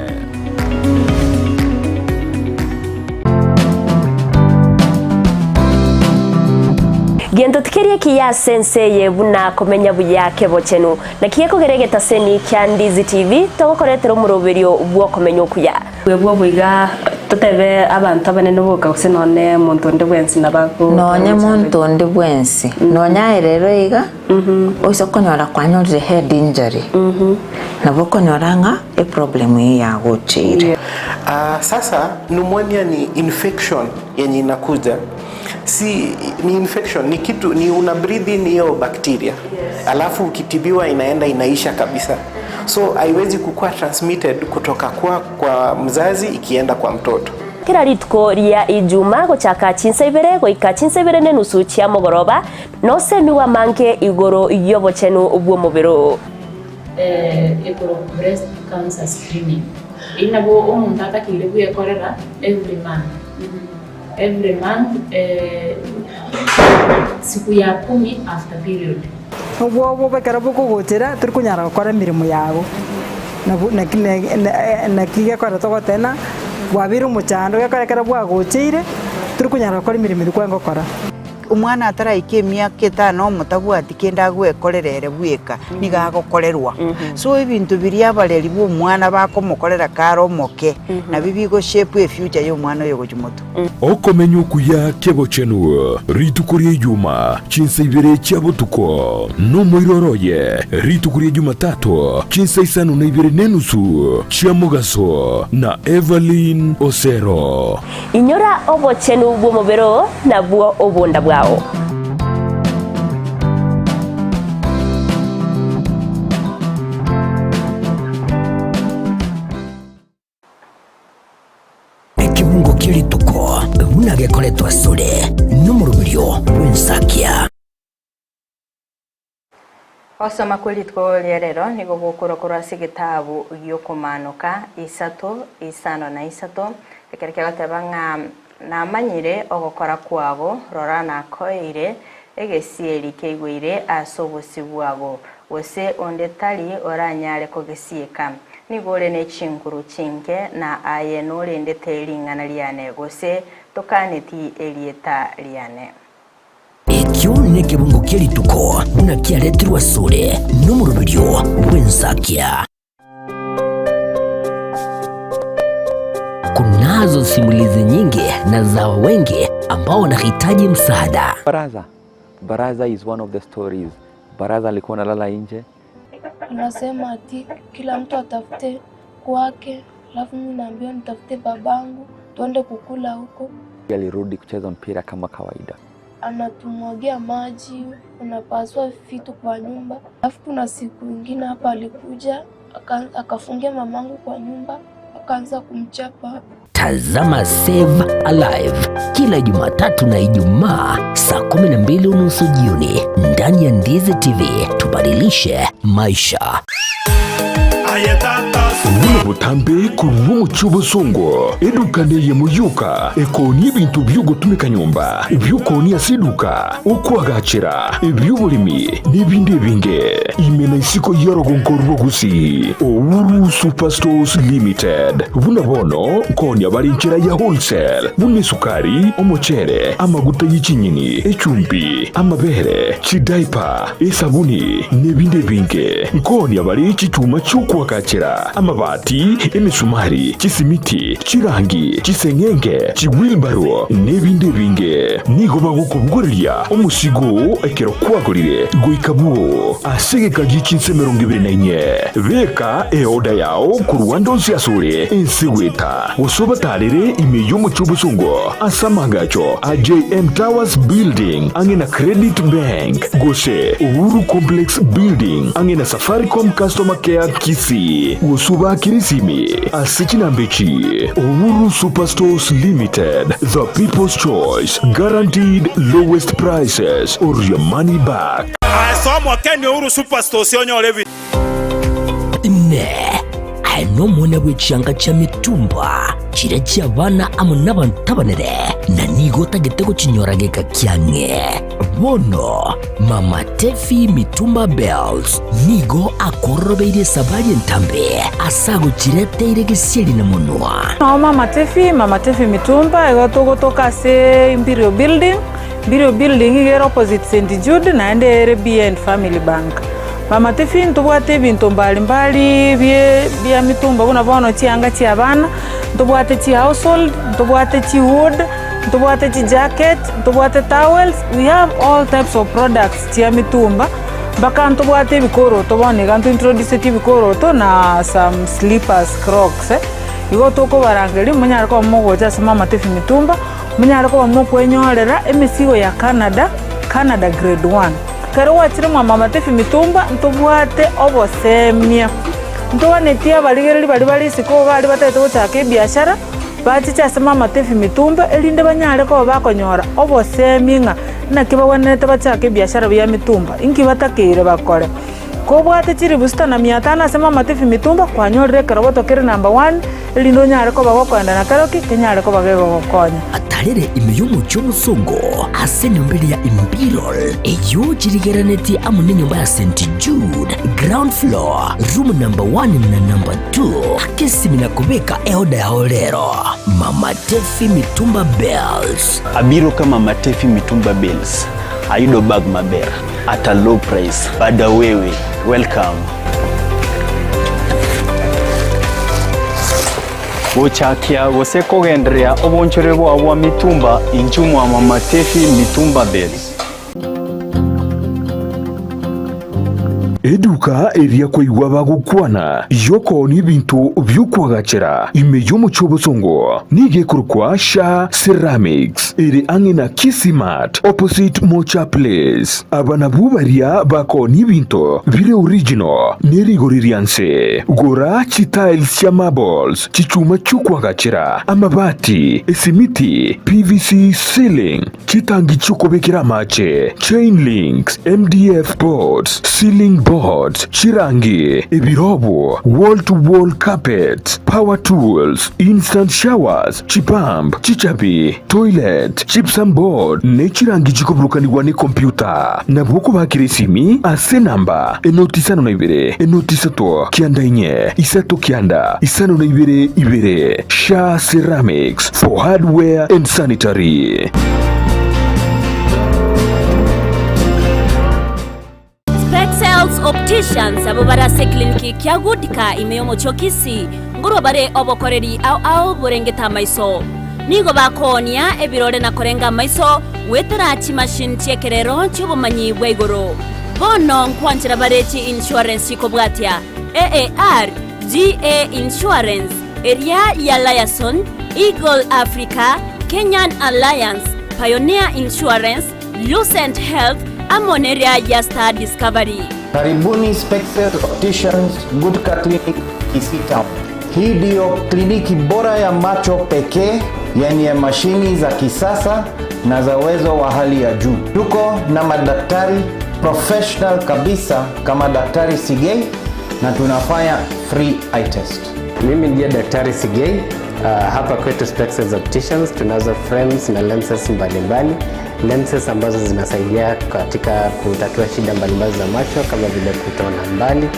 Gento tikerie kia senseye buna komenya buyake bochenu na kieko geregeta seni kya Ndizi TV togokoretero muroberio bwo komenya okuya bwo bwiga tutebe abantu abanene boka kusinone muntu ndi bwensi nabako nonya muntu ndi bwensi nonya rero iga osokonyora kwanyorire head injury nabo konyoranga e problem ya gochire. Sasa pneumonia ni infection yenye inakuja, si ni infection, ni kitu ni una breathe in hiyo bacteria, alafu ukitibiwa inaenda inaisha kabisa, so haiwezi kukua transmitted kutoka kwa mzazi ikienda kwa mtoto. Kira ritko ria ijuma gochaka chinsebere goika chinsebere ne nusu chia mogoroba no semiwa manke igoro yobochenu ubwo mubiro igoro breast cancer screening inabo umuntu atakire buyekorera every month siku ya 10 after period ubwo bekara buko gotera turi kunyara gukora mirimo yago na kige kora togotena wabira umuchando yakarekera bwagochire turi kunyara gukora imirimo irikwengo kora umwana ataraike myaka 5 mutabwati kenda gwekorerere bweka nigagokorerwa so ibintu biri abareri bwo umwana bakomukorera karo moke na bibigo shape e future yo mwana yo gojumoto okomenya okuya kebochenu ritukurie juma chinsa ibere chabutuko no moiroroye ritukurie juma tatu chinsa isanu na ibere nenusu chiamugaso na Evelyn Osero inyora obochenu bwo mobero na bwo obonda bwao ekibungo kirituko bunagekoretwa sore n'umurubirio w'insakia osoma kulitko lierero nigo gukurokora sigitabu gyokumanuka 3:5 ekerekera tabanga namanyire ogokora kwabo rorana koire egesieri keigwire asobosi bwabo wose ondetali oranyare kogesieka nigore ne chinkuru chinke na ayenore ndetelingana liane gose tokaneti elieta liane ekyo nekebungo kirituko bunakiaretirwa sore n'umurubirio w'insakia. Kunazo simulizi nyingi na za wengi ambao wanahitaji msaada. Baraza is one of the stories. Baraza alikuwa analala nje. Anasema ati kila mtu atafute kwake, alafu mimi naambia nitafute babangu tuende kukula huko. Alirudi kucheza mpira kama kawaida. Anatumwagia maji, unapaswa vitu kwa nyumba. Alafu kuna siku nyingine hapa alikuja akafungia mamangu kwa nyumba, akaanza kumchapa. Tazama Save Alive kila Jumatatu na Ijumaa saa 12:30 jioni ndani ya Ndizi TV. Tubadilishe maisha. Bula butambe kurumu cy'ubusongo edukane yemuyuka ekoni ibintu by'ugutumika nyumba ibyukoni asiduka ukwagacira iby'uburimi n'ibindi binge imena isiko yorogonkorwa gusi Owuru Superstores Limited buna bono koni abarinkira ya wholesale bune sukari omuchere amaguta y'ikinyini ecumbi amabere chidaipa esabuni n'ibindi binge koni abari ikicuma cy'ukwagacira amabati emisumari chisimiti chirangi chisengenge chiwilbaro n'ibindi binge nigo bagukubugurira umusigo ekero kwagurire goikabuo asegeka gichinse 24 beka eoda yao ku Rwanda osiasure ensiweta usobatarire imiyo mu cy'ubusungo asamagacho AJM Towers Building angena Credit Bank gose Uhuru Complex Building angena Safaricom Customer Care Kisi usuba kirisimi asikinambechi Uhuru Superstores Limited, the people's choice, guaranteed lowest prices or your money back. Asomwa kende Uhuru Superstores yonyolevi ne ano mwana w'icanga cha mitumba chira cy'abana amo n'abantabanere na nigo tagitego kinyorageka kyange bono Mama Tefi Mitumba Bells nigo akorobeire sabari ntambe asago chireteire gisiri na munwa no Mama Tefi Mitumba egotogotoka se Imperial Building igero opposite St Jude na ende RBN Family Bank Mama Tiffy ntubwate ebintu mbalimbali bya mitumba buna bono chianga chia bana, ntubwate chi household, ntubwate chi wood, ntubwate chi jacket, ntubwate towels. We have all types of products chia mitumba. Baka ntubwate bikoro tobone gantu introduce ti bikoro to na some slippers, crocs. Igo toko barangeli munyara ko mogoja sama Mama Tiffy mitumba, munyara ko mo kwenyorera emisigo ya Canada grade 1. Kero wachire Mama Tiffy mitumba ntubwate obosemia. Ntowanetia baligeri bali siko bali batete gochaka biashara bachicha sama Mama Tiffy mitumba elinde banyare ko bakonyora oboseminga nakiba wanete bachaka biashara bya mitumba inki batakire bakore ko bwate chiri busta na 500 sama Mama Tiffy mitumba kwanyorere karoboto kire number 1 elindo nyare ko bagokwanda na karoki kenyare ko bagego gokonya atarere imeyumu cy'omusongo ase nyombere ya Imperial eyo chirigeraneti amune nyumba ya St Jude ground floor room number 1 na number 2 akesimina kubeka eoda ya olero Mama Tiffy mitumba bells abiro kama Mama Tiffy mitumba bells ayudo bag maber at a low price bada wewe welcome Ochakia gosekogenderea obonchore bwa mitumba injumu wa Mama Tiffy mitumba bells Eduka eria koigwa bagukwana yoko ni bintu byukwagachera imeyo muchobosongo nige kurukwa Sha Ceramics eri angina Kisimat opposite Mocha Place abana bubaria bako ni bintu bire original neri goririanse gora tiles ya marbles chichuma chukwagachera amabati esimiti PVC ceiling chitangi chukobekera mache chain links MDF boards ceiling boards, chirangi, ebirobo, wall-to-wall carpets, power tools, instant showers, chipamp, chichabi, toilet, gypsum board, nechirangi chikobrukanirwa ne computer. Na bwoko bakiresimi ase namba enotisano na ibere, enotisato kianda inye, isato kianda, isano na ibere. Sha Ceramics for hardware and sanitary. Opticians abo barase kliniki kyagudika imeyomo chokisi ngoro bare obokoreri au burengeta maiso nigo bakonia ebirore na korenga maiso wetara chi machine chekerero chubumanyi bwegoro bono nkwanchira barechi insurance ikobwatia AAR GA Insurance area ya Liason Eagle Africa Kenyan Alliance Pioneer Insurance Lucent Health Amoneria ya Star Discovery. Karibuni Spectral Opticians Good Clinic Kisii Town. Hii ndio kliniki bora ya macho pekee yenye mashini za kisasa na za uwezo wa hali ya juu. Tuko na madaktari professional kabisa kama Daktari Sigei na tunafanya free eye test. Mimi ndiye Daktari Sigei. Hapa kwetu Spectral Opticians tunazo frames na lenses mbalimbali. Lenses ambazo zinasaidia katika kutatua shida mbalimbali za macho kama vile kutoona mbali,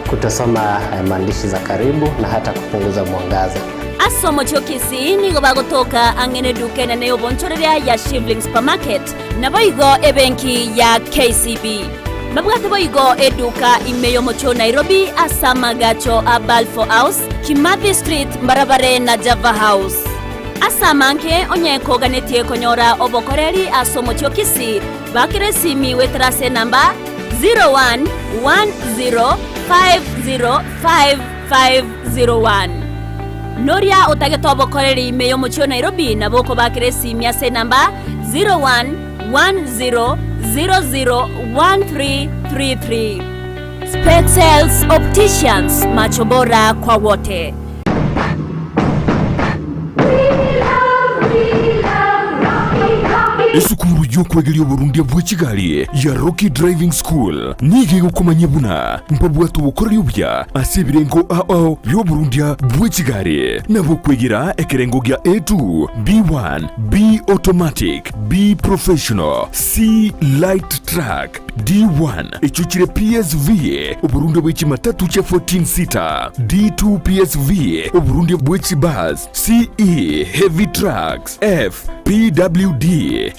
kutosoma maandishi za karibu na hata kupunguza mwangaza. Asomo chokisi nigo bagotoka angene duke na neo bonchoreria ya Shivling Supermarket na boigo ebenki ya KCB. Mabwate boigo eduka imeyo mocho Nairobi asama gacho a Balfour House, Kimathi Street, Barabare na Java House. Asamanke onyeko ganetie konyora obokoreri asomo chokisi bakire simi wetrase namba 0110505501 Noria otageto obokoreri meyo mocho Nairobi na boko bakire simi ase namba 0110001333 Spectals Opticians, macho bora kwa wote. Esukuru yokwegeria Burundi bwa Kigali ya Rocky Driving School nige gukomanya buna mpabwatu bukoreri ubya asebirengo ao byo Burundi bwa Kigali nabo kwegera ekerengo gya A2 B1 B automatic B professional C light track D1 ichuchire PSV uburundi bw'ichi matatu cha 14 sita. D2 PSV uburundi bw'ichi bus. CE heavy trucks. F PWD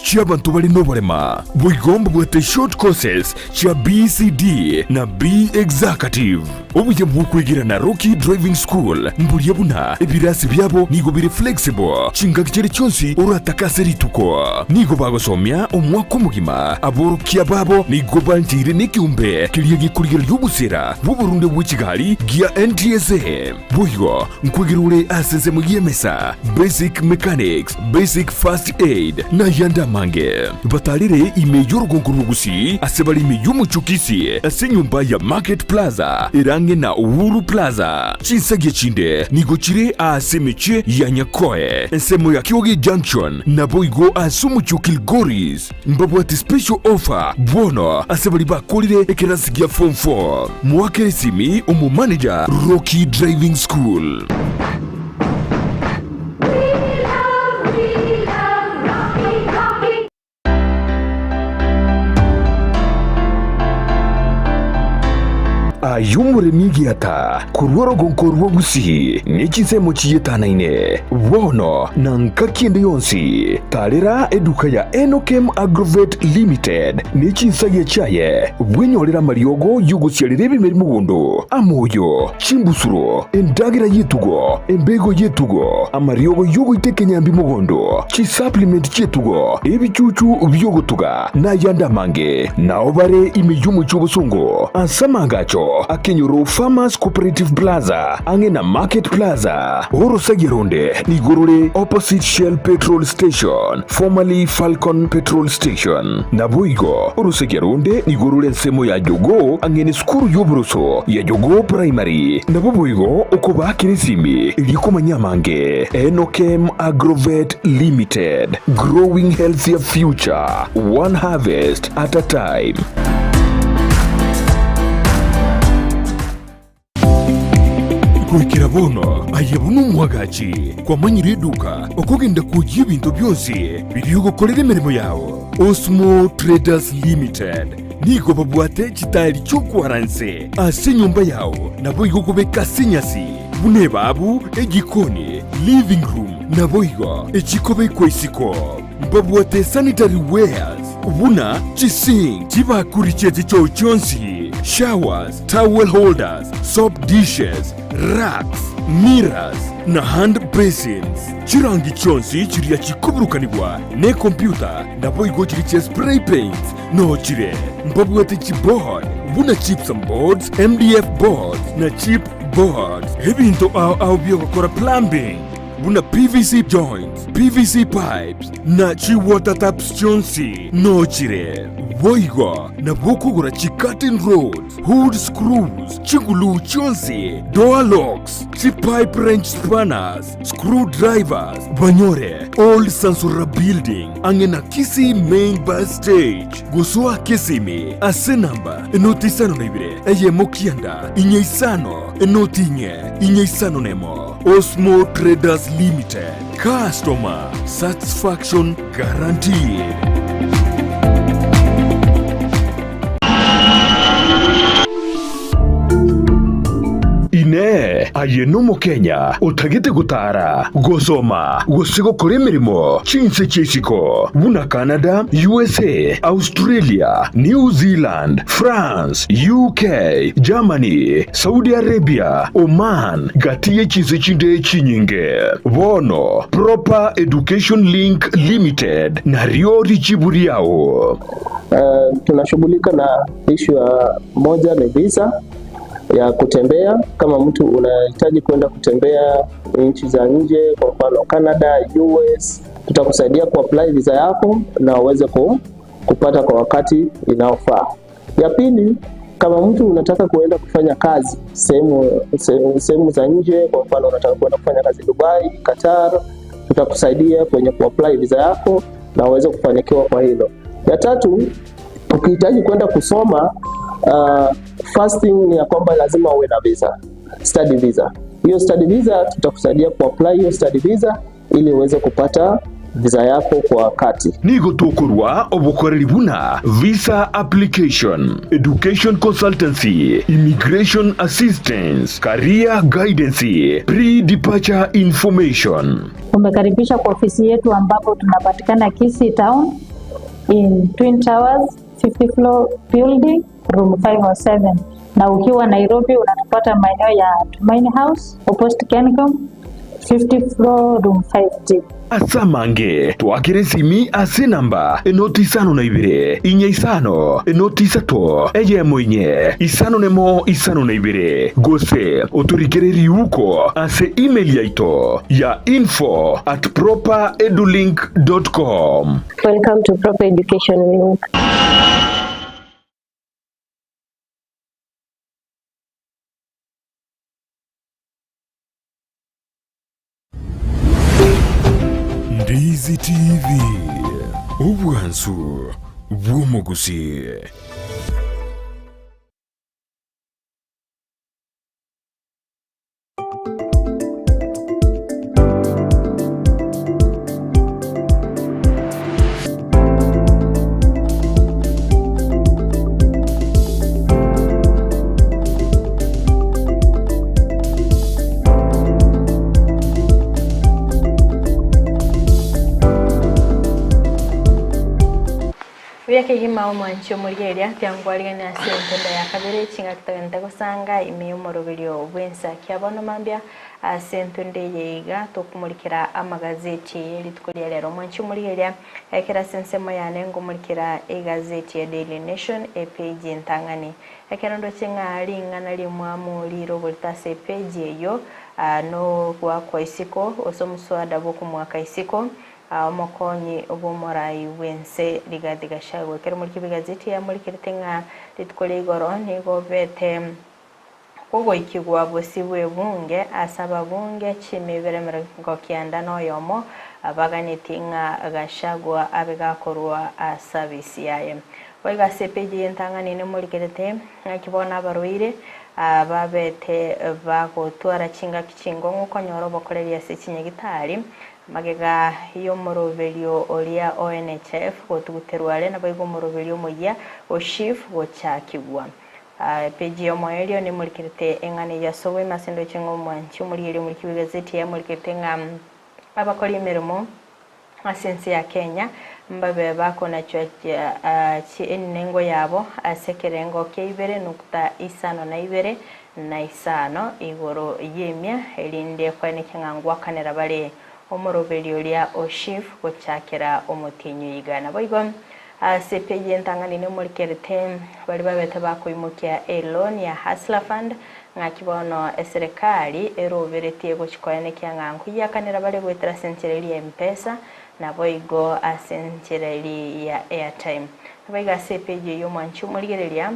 cy'abantu bali noborema. Bwigomba bwate short courses cha BCD na B executive. Ubuye bw'ukwigira na Rocky Driving School mburiye buna ibirasi byabo nigo biri flexible chingakichere cyonsi urataka rituko nigo bagosomya umwaka mugima aborukiya babo nigo bantire n'ikiumbe kiriye gikurira y'ubusera b'Uburundi bw'ikigali gia NTSA buyo nkwigirure aseze mu yemesa basic mechanics basic first aid na yanda mange batalire imeyo rugonguru gusi asebali imeyo muchukisi asenyumba ya Market Plaza irange na Uhuru Plaza chinsage chinde nigo chire asemeche ya Nyakoe ensemo ya Kyogi Junction na boigo asumucho Kilgoris mbabwati special offer bono asebali bakolire ekerasigia form 4 mwakere simi umu manager Rocky Driving School. Ayumure migiata kurwaro gonkorwo gusi nikisemo chiyetana ine wono nankakiende yonsi talera eduka ya Enokem Agrovet Limited nikinsage chaye bwenyolera mariogo yugusyalire bimeri mugondo amoyo chimbusuro endagira yetugo embego yetugo amariogo yugo itekenyambi mugondo chi supplement chetugo ebichuchu byogotuga na yanda mange naobare imeyumu chobusongo ansamangacho Akenyoro Farmers Cooperative Plaza angena Market Plaza Orosagironde nigorore opposite Shell Petrol Station formerly Falcon Petrol Station Naboigo Orosagironde nigorore nsemo ya Jogo angene skuru yoburoso ya Jogo Primary Naboigo okoba kirisimi iliko manyamange Enokem Agrovet Limited growing healthier future one harvest at a time. Kuikira bono ayabunu mwagachi kwa manyire duka okogenda kujia bintu byose biriyo kolere merimo yawo Osmo Traders Limited nigo babwate chitali chokwaranse ase nyumba yawo nabo igokobeka sinyasi bune babu egikoni living room nabo igo echikobe kwesiko babwate sanitary wares buna chising chibakuricheze cho chonsi showers towel holders soap dishes racks mirrors na hand basins chirangi chonsi chiriya chikuburukanibwa ne computer nabo igo chiriche spray paints no chire mbabwate chipboard buna chips and boards MDF boards na chip boards ebinto au byokora plumbing buna PVC joints PVC pipes na chi water taps chonsi no chire boigo na bokugura chi curtain rods hood screws chigulu chonsi door locks chi pipe wrench spanners screwdrivers banyore old Sansura building angena Kisi main bus stage goswa Kisimi ase namba enotisano na ibire eye mokianda inyeisano enotinye inyeisano nemo Osmo Traders Limited customer satisfaction guaranteed. Ine ayenomo Kenya utagite gutara gosoma gosigo kore mirimo chinse chesiko buna Canada USA Australia New Zealand France UK Germany Saudi Arabia Oman gatiye chinse chinde chinyinge bono Proper Education Link Limited na riori chiburi yao. Tunashughulika na issue ya moja ni visa ya kutembea. Kama mtu unahitaji kwenda kutembea nchi za nje, kwa mfano Canada, US, tutakusaidia kuapply visa yako na uweze kupata kwa wakati inaofaa. Ya pili, kama mtu unataka kuenda kufanya kazi sehemu za nje, kwa mfano unataka kwenda kufanya kazi Dubai, Qatar, tutakusaidia kwenye kuapply visa yako na uweze kufanikiwa kwa hilo. Ya tatu, ukihitaji kwenda kusoma first thing ni ya kwamba lazima uwe na visa, study visa. Hiyo study visa tutakusaidia kuapply hiyo study visa ili uweze kupata visa yako kwa wakati. Nigo tokorwa obukoreri buna visa application, education consultancy, immigration assistance, career guidance, pre-departure information. Umekaribisha kwa ofisi yetu ambapo tunapatikana Kisii Town in Twin Towers 50 floor building room 507, na ukiwa Nairobi unatupata maeneo ya Tumaini House opposite Kencom 50 floor room 5G. Asamange twakire simi ase namba enoti isano na ibire inye isano enoti isato eye moinye isano nemo isano na ibire gose oturikireri uko ase email yaito ya info@properedulink.com. Welcome to Proper Education Link. Ndizi TV obwansu bw'omugusi. Wiyake hima omwanchi omulyeria tyangwaligana ase entenda ya kabere chinga kitagenda gusanga ime omoroberio bwensa kyabono mambya ase entende yeiga tokumulikira amagazeti elitukolia lero omwanchi omulyeria ekera sensemo yane ngomulikira egazeti ya Daily Nation page entangani ekera ndo chinga lingana limwamu liro bolitase page eyo no kwa isiko osomuswada boko mwaka isiko omokonyi obomorai wense Rigathi Gachagua kero muri kibigazeti ya muri kiritenga litukole igoro nigo bete kogo ikigwa bosibwe bunge asaba bunge chimibere mirongo kianda no yomo abaganitinga Gachagua abegakorwa service yaye waiga sepeji entangani ne muri kirite akibona abaruire babete bagotwara chinga kichingo nkuko nyoro bokoreria se chinyagitari magega yo morovelio olia ONHF gotuguterwale na baigo morovelio moya o chief gochakigwa page yo moelio ni mulikirite engane ya sowe masendo chengo mwanchi muliyeli mulikiwe gazeti ya mulikirite ngam abakoli mirimo asensi ya Kenya mbabe bako na chi enengo yabo asekerengo keibere nukta isano na ibere na isano igoro yemya elinde kwene kengangwa kanera bale omoroberio lya oshif gochakera omutinyu igana boigo sepeje ntangani ne mulikerete bali babete bakoimukia loan ya Hustler Fund ngakibono eserikali eroberetie gochikoyane kyangangu yakanera bale gwetera senchereli ya M-Pesa na boigo asenchereli ya airtime boiga sepeje yo mwanchu muligerelia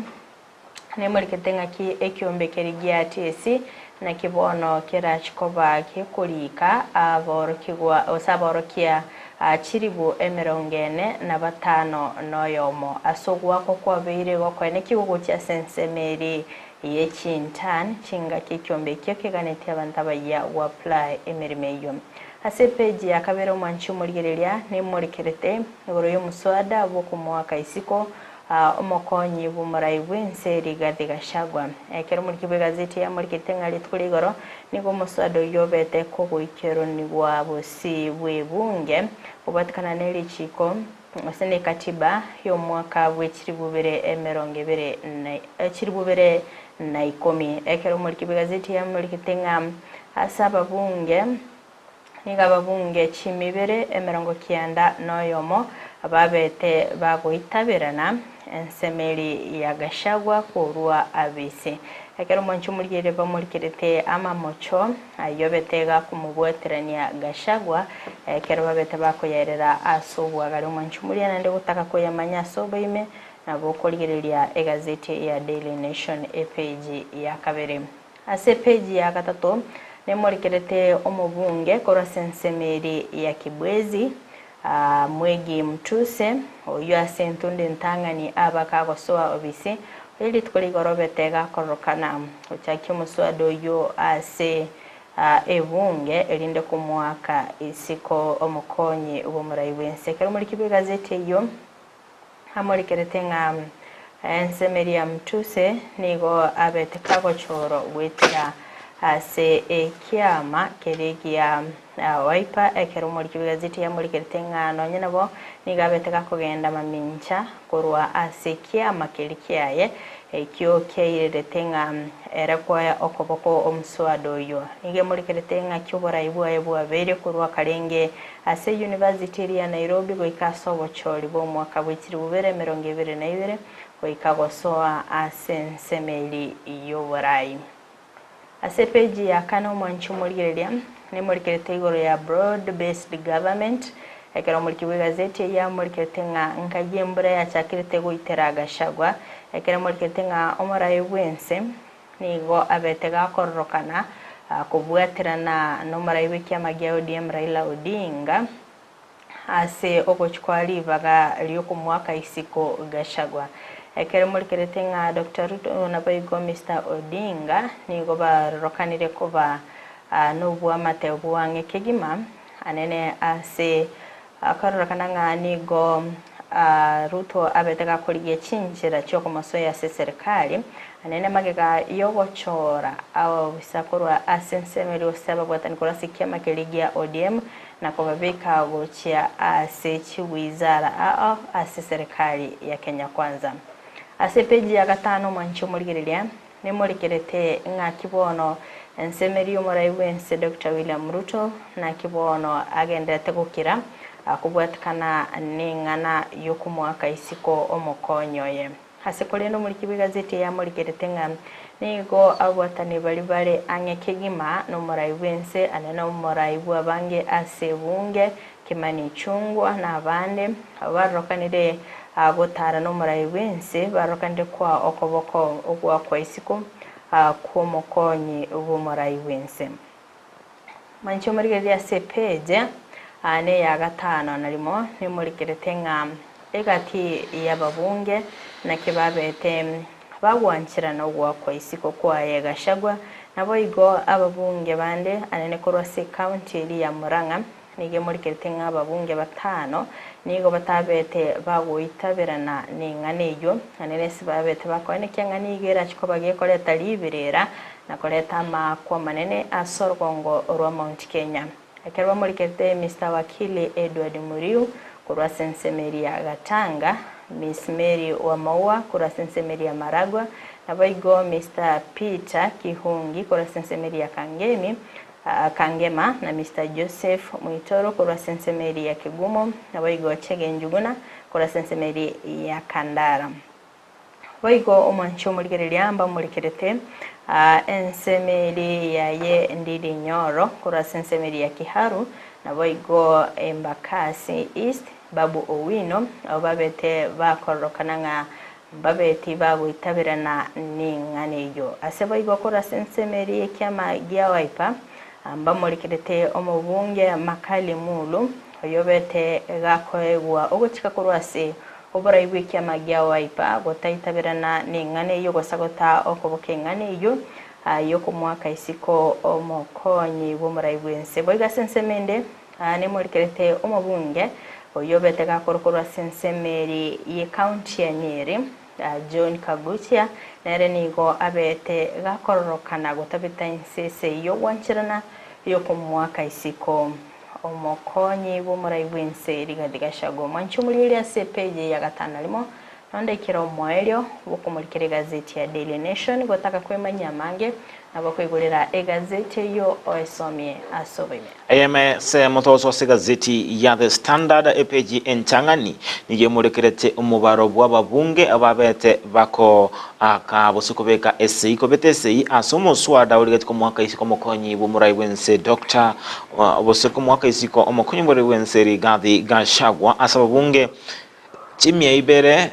ne muliketenga ki ekyombekeri gya TSC na kibono kera chikoba kikulika aborokigwa osaborokia chiribu emerongene na batano noyomo asogwa ko kwabeire gokwene kibugo kya sensemeri yechintan chinga kikyombekyo kiganete abantu abaya wa apply emerimeyo ase page ya kabero mwanchu muligerelia ne mulikerete ngoro yo muswada boko mwaka isiko omokonyi bumurai bwense Rigathi Gachagua ekero muri kibegazeti ya muri kitenga litukuli igoro nigo muswado yobete ko goikero ni gwa bosi bwebunge ubatikana neli chiko asene katiba yo mwaka bwechiribubere emerongebere na chiribubere na ikomi ekero muri kibegazeti ya muri kitenga asaba bunge niga babunge chimibere emerongo kianda noyomo ababete bagoitabirana ensemeli ya Gachagua kurua abisi ekero mwanchu muligere bamulikirete amamocho ayobetega kumubweterania Gachagua ekero babete bakoyerera asobwa gari mwanchu muliana nde gutaka koyamanya sobo ime na bokoligereria egazeti ya Daily Nation page ya kabere ase page ya gatatu ne mulikirete omubunge kora sensemeri ya Kibwezi Mwegi Mtuse oyo asentunde ntangani abakagosoa obisi ili tukoligoro betega korokana uchaki muswado yo ase ebunge elinde ku mwaka isiko omukonyi obumurai bwense kero muri kibe gazeti iyo hamurikerete nga ensemeri ya mtuse nigo abete kagochoro gwetera ase ekiama keregia Wiper ekero muri kibe gazeti ya murikerete nga nonye nabo niga abete kakogenda mamincha korwa ase kiama kerikiaye ekyo keirete nga erakwaya okoboko omuswado yo nige murikerete nga kyobora ibwaye bwabere kurwa karenge ase university ya Nairobi goikaso bochori bo mwaka bwitiri bubere 2022 goikagosoa ase nsemeli yoborai ase page ya kano mwanchu murigereria ni murikerete igoro ya broad based government ekero muri kibe gazeti ya murikerete nga nkayembura ya chakirete goitera gashagwa ekero murikerete nga omorayi bwense nigo abetega kororokana kubwaterana n'omorayi w'ekiama gya ODM Raila Odinga ase ogochkwali baga lyoku mwaka isiko gashagwa ekero murikerete nga Dr. Ruto nabayigo Mr. Odinga nigo barokanire kuba n'obwa matebu wange kegima anene ase akarorokana nga nigo Ruto abetega kuriye chinjira cyoko masoya se serikali anene magega yogochora au bisakorwa asensemero saba bwatani kora sikiama keligia ODM na kubabika gochia ase chiwizara ase serikali ya Kenya Kwanza ase peji ya gatano mwancho murigerelia ni murikerete nga kibono ensemeri umurai wense Dr. William Ruto na kibono agendete gukira kubwatikana ningana yoku mwaka isiko omukonyoye hasekole no muri kibe gazeti ya murikerete nga nigo abwatani bali angekegima no murai wense anena murai bwabange asebunge Kimani Chungwa na abande abarokanire gotara no murai wense barokanire kwa okoboko ogwa kwa isiko ku mukonyi obumurai wense mancho murigerelia ya sepeje ane ya gatano nalimo ni murikerete nga egati y'ababunge na kibabete bagwanchirana ogwa kwa isiko kwa yegashagwa nabo igo ababunge bande anene korwa se county eri ya Murang'a nige murikerete nga ababunge batano nigo batabete bagoitaberana ninganeyo anene sibabete bakone kyanga nigera chiko bagekoleta liberera na koleta makwa manene asorgongo rwa Mount Kenya akerwa murikerete Mr. Wakili Edward Muriu kurwa sensemeri ya Gatanga Miss Mary wa Maua kurwa sensemeri ya Maragwa na baigo Mr. Peter Kihungi kurwa sensemeri ya Kangema na Mr. Joseph Muitoro kurwa sensemeri ya Kigumo na baigo Chege Njuguna kurwa sensemeri ya Kandara baigo omwancho murigerelia amba murikerete ensemeri ya ye Ndidi Nyoro kurwa sensemeri ya Kiharu na baigo Embakasi East Babu Owino ababete bakorokana nga babeti bagoitabirana ninganeyo ase baigo kurwa sensemeri ekiama gya Wiper amba murikerete omubunge Makali Mulu oyobete gakoegwa ogochika kurwa se oburai bw'ekiama gya Wiper gotaitabirana ninganeyo gosagota okobokengane yo ku mwaka isiko omukonyi bw'omurai bwense boiga sensemende ne murikerete omubunge oyobete gakorokorwa sensemeri ye county ya Nyeri John Kagutia nere nigo abete gakororokana gotabita insese yo gwanchirana yo ku mwaka isiko omukonyi bw'omurai bwense rigadigashagwa mwancho muri ase page ya gatano limo nondekera omwaelyo bukumurikira gazeti ya Daily Nation gotaka kwemanya mange abakwigurira egazeti yo oesomye asobime se motoso se gazeti ya The Standard epeji enchangani nije murekerete umubaro bw'ababunge ababete bako akabusukobeka esiko betesei asomo swada urigete ko mwaka isiko mokonyi bw'umurai bwense Dr. Oboseko mwaka isiko omokonyi bw'umurai bwense Rigathi Gachagua asababunge chimia ibere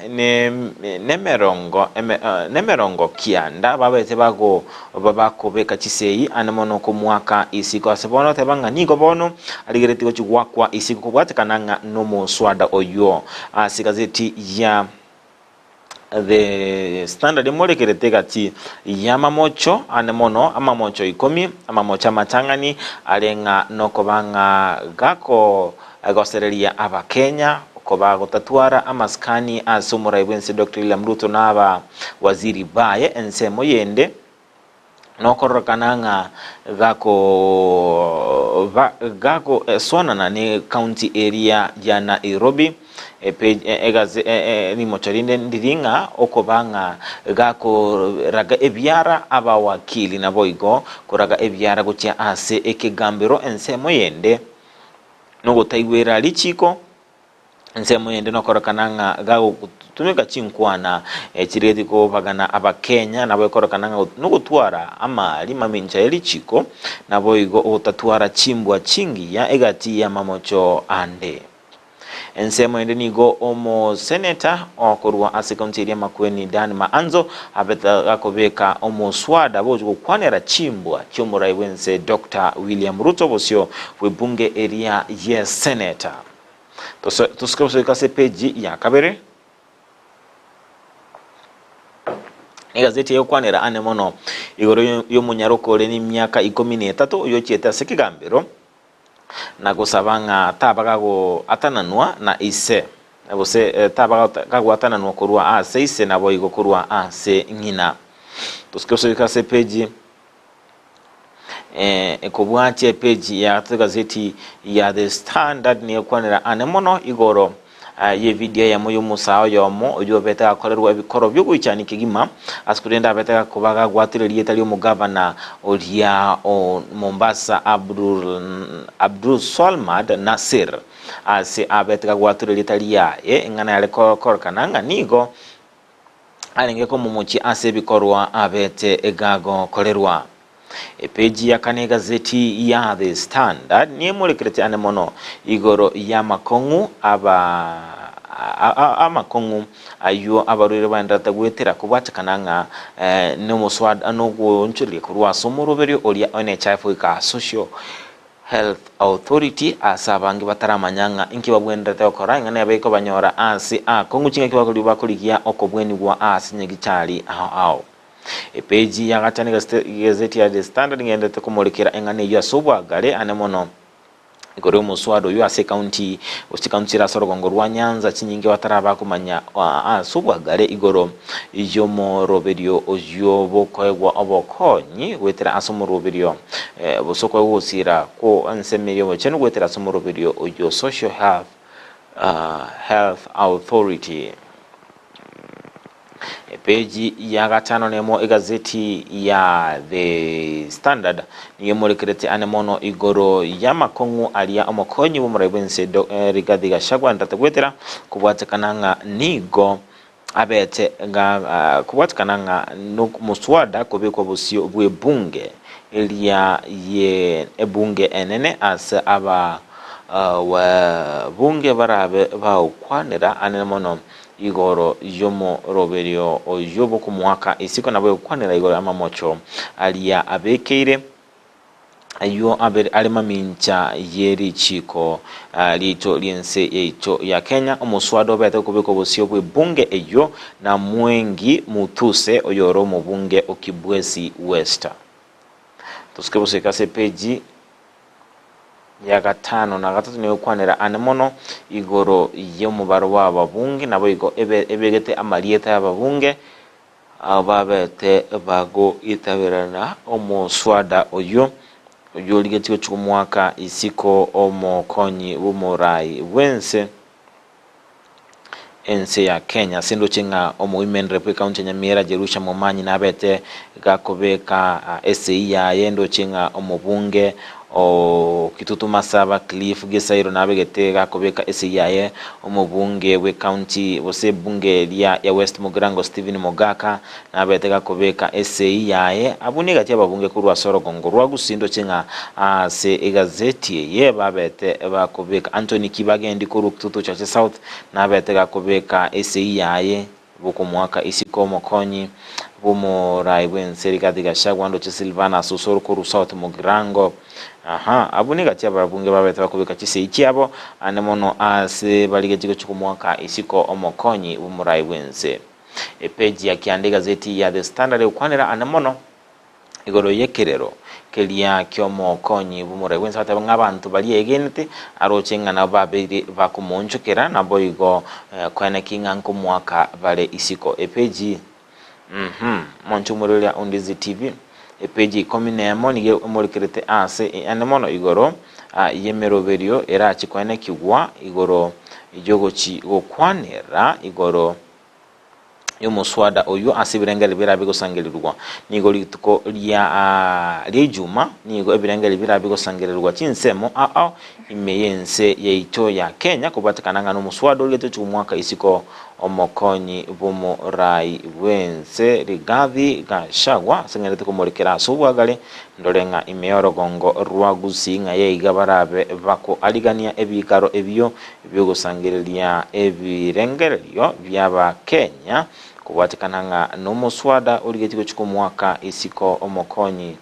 nemerongo kianda babete bago babako beka chisei anamono ko mwaka isiko asebono tebanga nigo bono aligereti go chigwakwa isiko kubwate kananga no muswada oyo asigazeti ya the standard molekerete gati yamamocho anemono amamocho 10 amamocho amatang'ani arenga nokobanga gako agosereria abakenya koba gotatwara amaskani asumurai bwense Dr. William Ruto naba waziri baye ensemo yende nokorokananga gako sonana ne county area ya Nairobi ni mochorinde ndiringa okobanga gako raga ebyara aba wakili na boigo koraga ebyara gutia ase ekegambiro ensemo yende no gutaigwera lichiko nsemo yende nokorokananga gago tumika chinkwana chireti ko bagana abakenya nabo ikorokananga no gutwara amali maminja elichiko nabo igo otatwara chimbwa chingi ya egati ya mamocho ande ensemo yende nigo omo senator okorwa asikontiri makweni Dan Maanzo abeta gakobeka omo swada bojo kwanera chimbwa chyomurai wense Dr. William Ruto bosio webunge area yes senator tusikose kase page ya kabere ni gazeti yo kwanera anemono igoro yo munyarokore ni myaka 13 yo chieta sekigambiro na gusabanga tabagago atananwa na ise bose tabagago atananwa kurwa ase ise nabo igo kurwa ase ngina tusikose kase page ekobwache page ya gazeti ya The Standard ni kwanera anemono igoro ye video ya moyo musao yomo ojo beta akorerwa bikoro byo guchani kigima askurenda beta kubaga gwatirerie tali umugavana olia o Mombasa Abdul Salmad Nasir ase abeta gwatirerie tali ya ngana yale korkananga nigo alenge ko mumuchi ase bikorwa abete egago korerwa page ya kane gazeti ya The Standard ni mulekerete anemono igoro ya makongu amakongu ayo abarure bandata gwetera kubatakananga no muswada no gonchuri kurwa somuruberi olia NHIF ka Social Health Authority asabangi bataramanyanga inki babwenda takoranga ne abeko banyora asi kongu chinga kibakuri bakurikia okobweni gwa asi nyegichali ao page ya gatani gazeti ya The Standard ngende tukumulekera engane ya sobwa gale anemono igoro muswado yo ase county ra Sorogongo rwa Nyanza chinyinge wataraba kumanya sobwa gale igoro iyo moroberio ojo bokoegwa obokonyi wetera asomoroberio bosoko gusira ko ansemerio bochenu wetera asomoroberio ojo Social Health Authority page ya gatano nemo gazeti ya The Standard niyo mulekerete anemono igoro ya makongu alia omokonyi bumuraibense Rigathi Gachagua ndategwetera kubwatakananga nigo abete kubwatakananga no muswada kubekwa busio bwebunge elia ye ebunge enene as aba wa bunge barabe baukwanira anemono igoro yomo roberio oyobo kumwaka isiko nabo kwanira igoro amamocho alia abekeire ayo alima mincha yeri chiko lito liense echo ya Kenya omuswado bete kubeko bosio bwe bunge eyo na mwengi mutuse oyoro mu bunge okibwesi West tusikebose kase page ya gatano na gatatu niyo kwanira anemono igoro yo mubaro w'ababunge nabo igo ebegete amalieta y'ababunge ababete bago itaberana omuswada oyo ligetiwe cy'umwaka isiko omokonyi bumurai wense ense ya Kenya sendo chinga women rep county Nyamira Jerusha Momanyi nabete gakobeka SCI ya yendo chinga omubunge o Kitutu Masaba Cliff Gesairo nabegete gakobeka SCI omubunge we county bose bunge ya West Mugirango Stephen Mogaka nabete gakobeka SCI yae abuniga tia babunge kurwa Sorogongo rwa gusindo chinga se egazeti ye babete bakobeka Anthony Kibage ndi kuru Kitutu Chache South nabete gakobeka SCI yae buko mwaka isiko mokonyi bumurai bwense Rigathi Gachagua ndo Silvana Susoro kuru South Mugirango abuniga tia babunge babete bakobeka chise ikiabo anemono ase balige chiko mwaka isiko omokonyi bumurai bwense epeji ya kiande gazeti ya The Standard ukwanira anemono igoro yekerero kelia kyomo konyi bumure wensa bata ng'abantu bali egenete arochenga na babiri bakumonchokera nabo igo kwana kinga nkumwaka bale isiko epeji monchumurulia Undizi TV epeji kominemo nige umurikerete ase anemono igoro yemeroberio era chikwane kigwa igoro ijogochi gokwanera igoro yomuswada oyo asibirengele birabigo sangelirwa nigo lituko lya Juma nigo ebirengele birabigo sangelirwa chinsemo imeyense yeito ya Kenya kubatikana n'omuswada oleto cy'umwaka isiko omokonyi bumurai wense Rigathi Gachagua sengerete kumurikira subwagale ndorenga imeyorogongo rwagusinga yeiga barabe bako aligania ebikaro ebyo byogosangirira ebirengeryo byaba Kenya kubatikana n'omuswada oligetigo cy'umwaka isiko omokonyi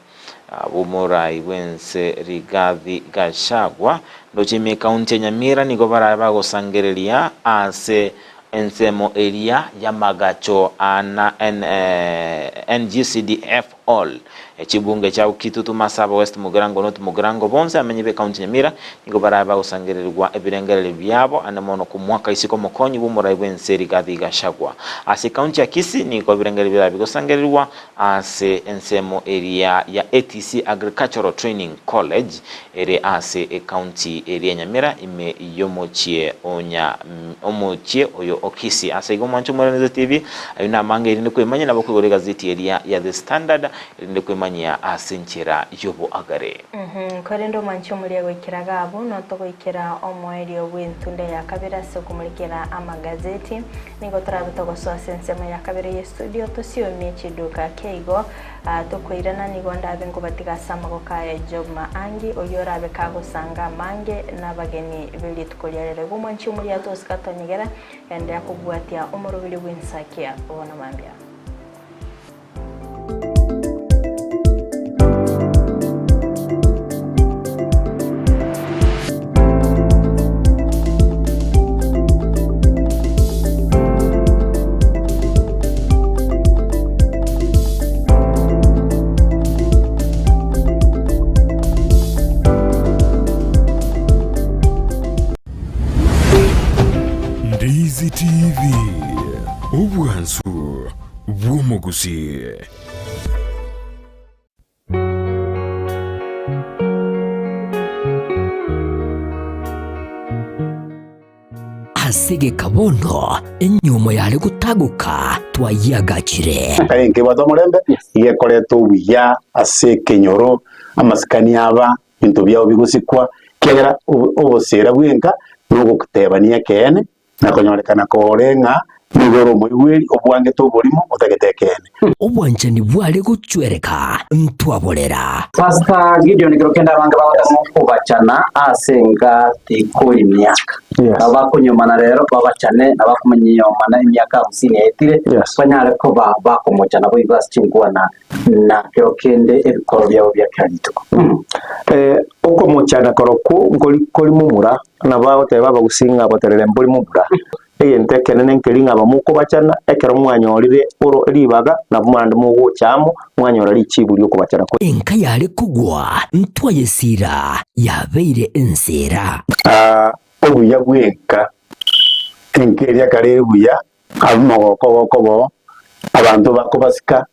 bumurai wense Rigathi Gachagua ndochime kaunti ya Nyamira nigo barabe bagosangiria ase ensemo area ya Magacho ana NGCDF all chibunge cha Kitutu Masaba West Mugirango North Mugirango bonse amenyibe kaunti Nyamira nigo baraba usangirirwa ebirengerere byabo anemono ku mwaka isiko mokonyi bumurai wense Rigathi Gachagua ase kaunti ya Kisii nigo ebirengerere byabo bigosangirirwa ase ensemo area ya ATC Agricultural Training College ere ase kaunti area Nyamira ime yomochie omochie oyo okisi ase igo mancho Undizi TV ayuna mange irinde kwemanya nabo kugore gazeti area ya The Standard irinde kwemanya asenchera yobo agare korendo mancho muri gwikiraga abo no to gwikira omwerio wintunde ya kabira se kumulikira amagazeti nigo turabuto gosoa sensemo ya kabira ye studio tosio mechiduka keigo tokwirana nigo ndabe ngo batigasa magoka Job Maangi oyora bekago sanga mange nabageni bilitukolere bumancho muri atosikatonyegera ende yakubwatia umurubiri winsakia ubona mambia Undizi TV ubwansu bw'umuguzi. Asige kabono enyumo yale gutaguka twayagakire kayenke bato murembe yekoreto wiya ase kenyoro amasikani aba bintu byao bigusikwa kera obosera bwenka nugo kutebania kene nakonyorekana korenga nigoro mwiri obwange to bolimo otegetekene obwanjani bwale gucwereka ntwabolera Pastor Gideon Girokenda banga babacana asenga tekori myaka abakunyomana rero babacane abakumenyomana imyaka 50 etire banyare ko bakomocana bo ibas chingwana na Girokende ebikoro byabo byakarito uko mochana koroko ngoli mumura na bawo teba bagusinga boterere mboli mumura eyente nene nkelinga bamuko bacana ekero mwanya olire oro ribaga na bumanda mugo cyamo mwanya ora lichibuli uko bacana ko enka yale kugwa ntwayesira yabeire ensera obuya bwenka enkeria kare buya abumoko kobo abantu bakobasika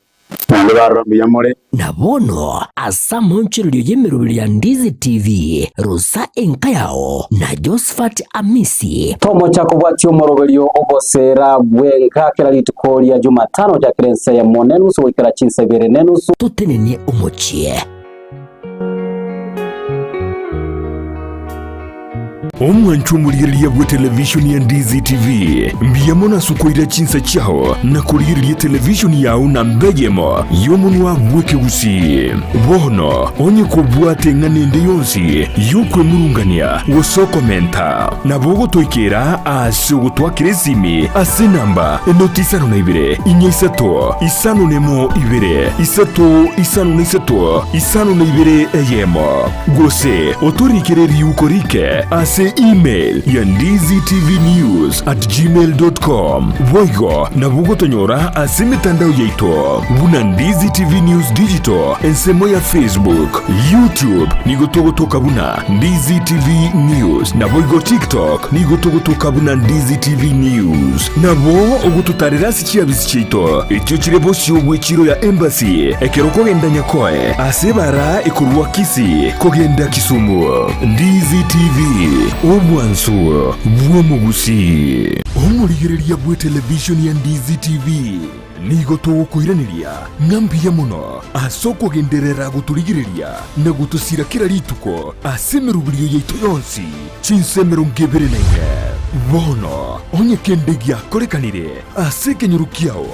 nande barombiya more nabono asa monchirulio yemerubili ya Undizi TV rusa enka yao na Josephat Amisi tomo chako bwati umorobelio obosera bwenka kera litukolia Jumatano ja kerensa ya monenusu wikera chinsa bere nenusu tutenenie umochie omwanchumuliriria bwa televishoni ya Undizi TV mbiyamona sukoira chinsa chao na kuliriria televishoni yao na mbegemo yomunwa bweke gusi bono onye kubwate nganende yonsi yukwe murungania wosokomenta na bogo toikera asugo twakiresimi ase namba enotisano na ibire inyisato isano nemo ibire isato isano na isato isano na ibire eyemo gose otorikere riukorike ase ase email ya ndiztvnews@gmail.com. Voigo na bugotonyora ase mitandao yaito buna Ndizi TV News Digital ensemo ya Facebook, YouTube nigotogotoka buna Ndizi TV News na voigo TikTok nigotogotoka buna Ndizi TV News. Nabo ogututarira sikia bisichito ekyo kirebo cy'obwekiro ya embassy ekero kogenda nyakoe asebara ekurwa Kisi kogenda Kisumu. Ndizi TV omwanso bwomugusi omurigereria bwe television ya Ndizi TV nigo tugukwiraniria ng'ambiya muno asoko genderera guturigireria na gutusira kira rituko asemerubirio yaitu yonsi chinsemero ngebere naine bono onye kendegia korekanire asekenyurukiao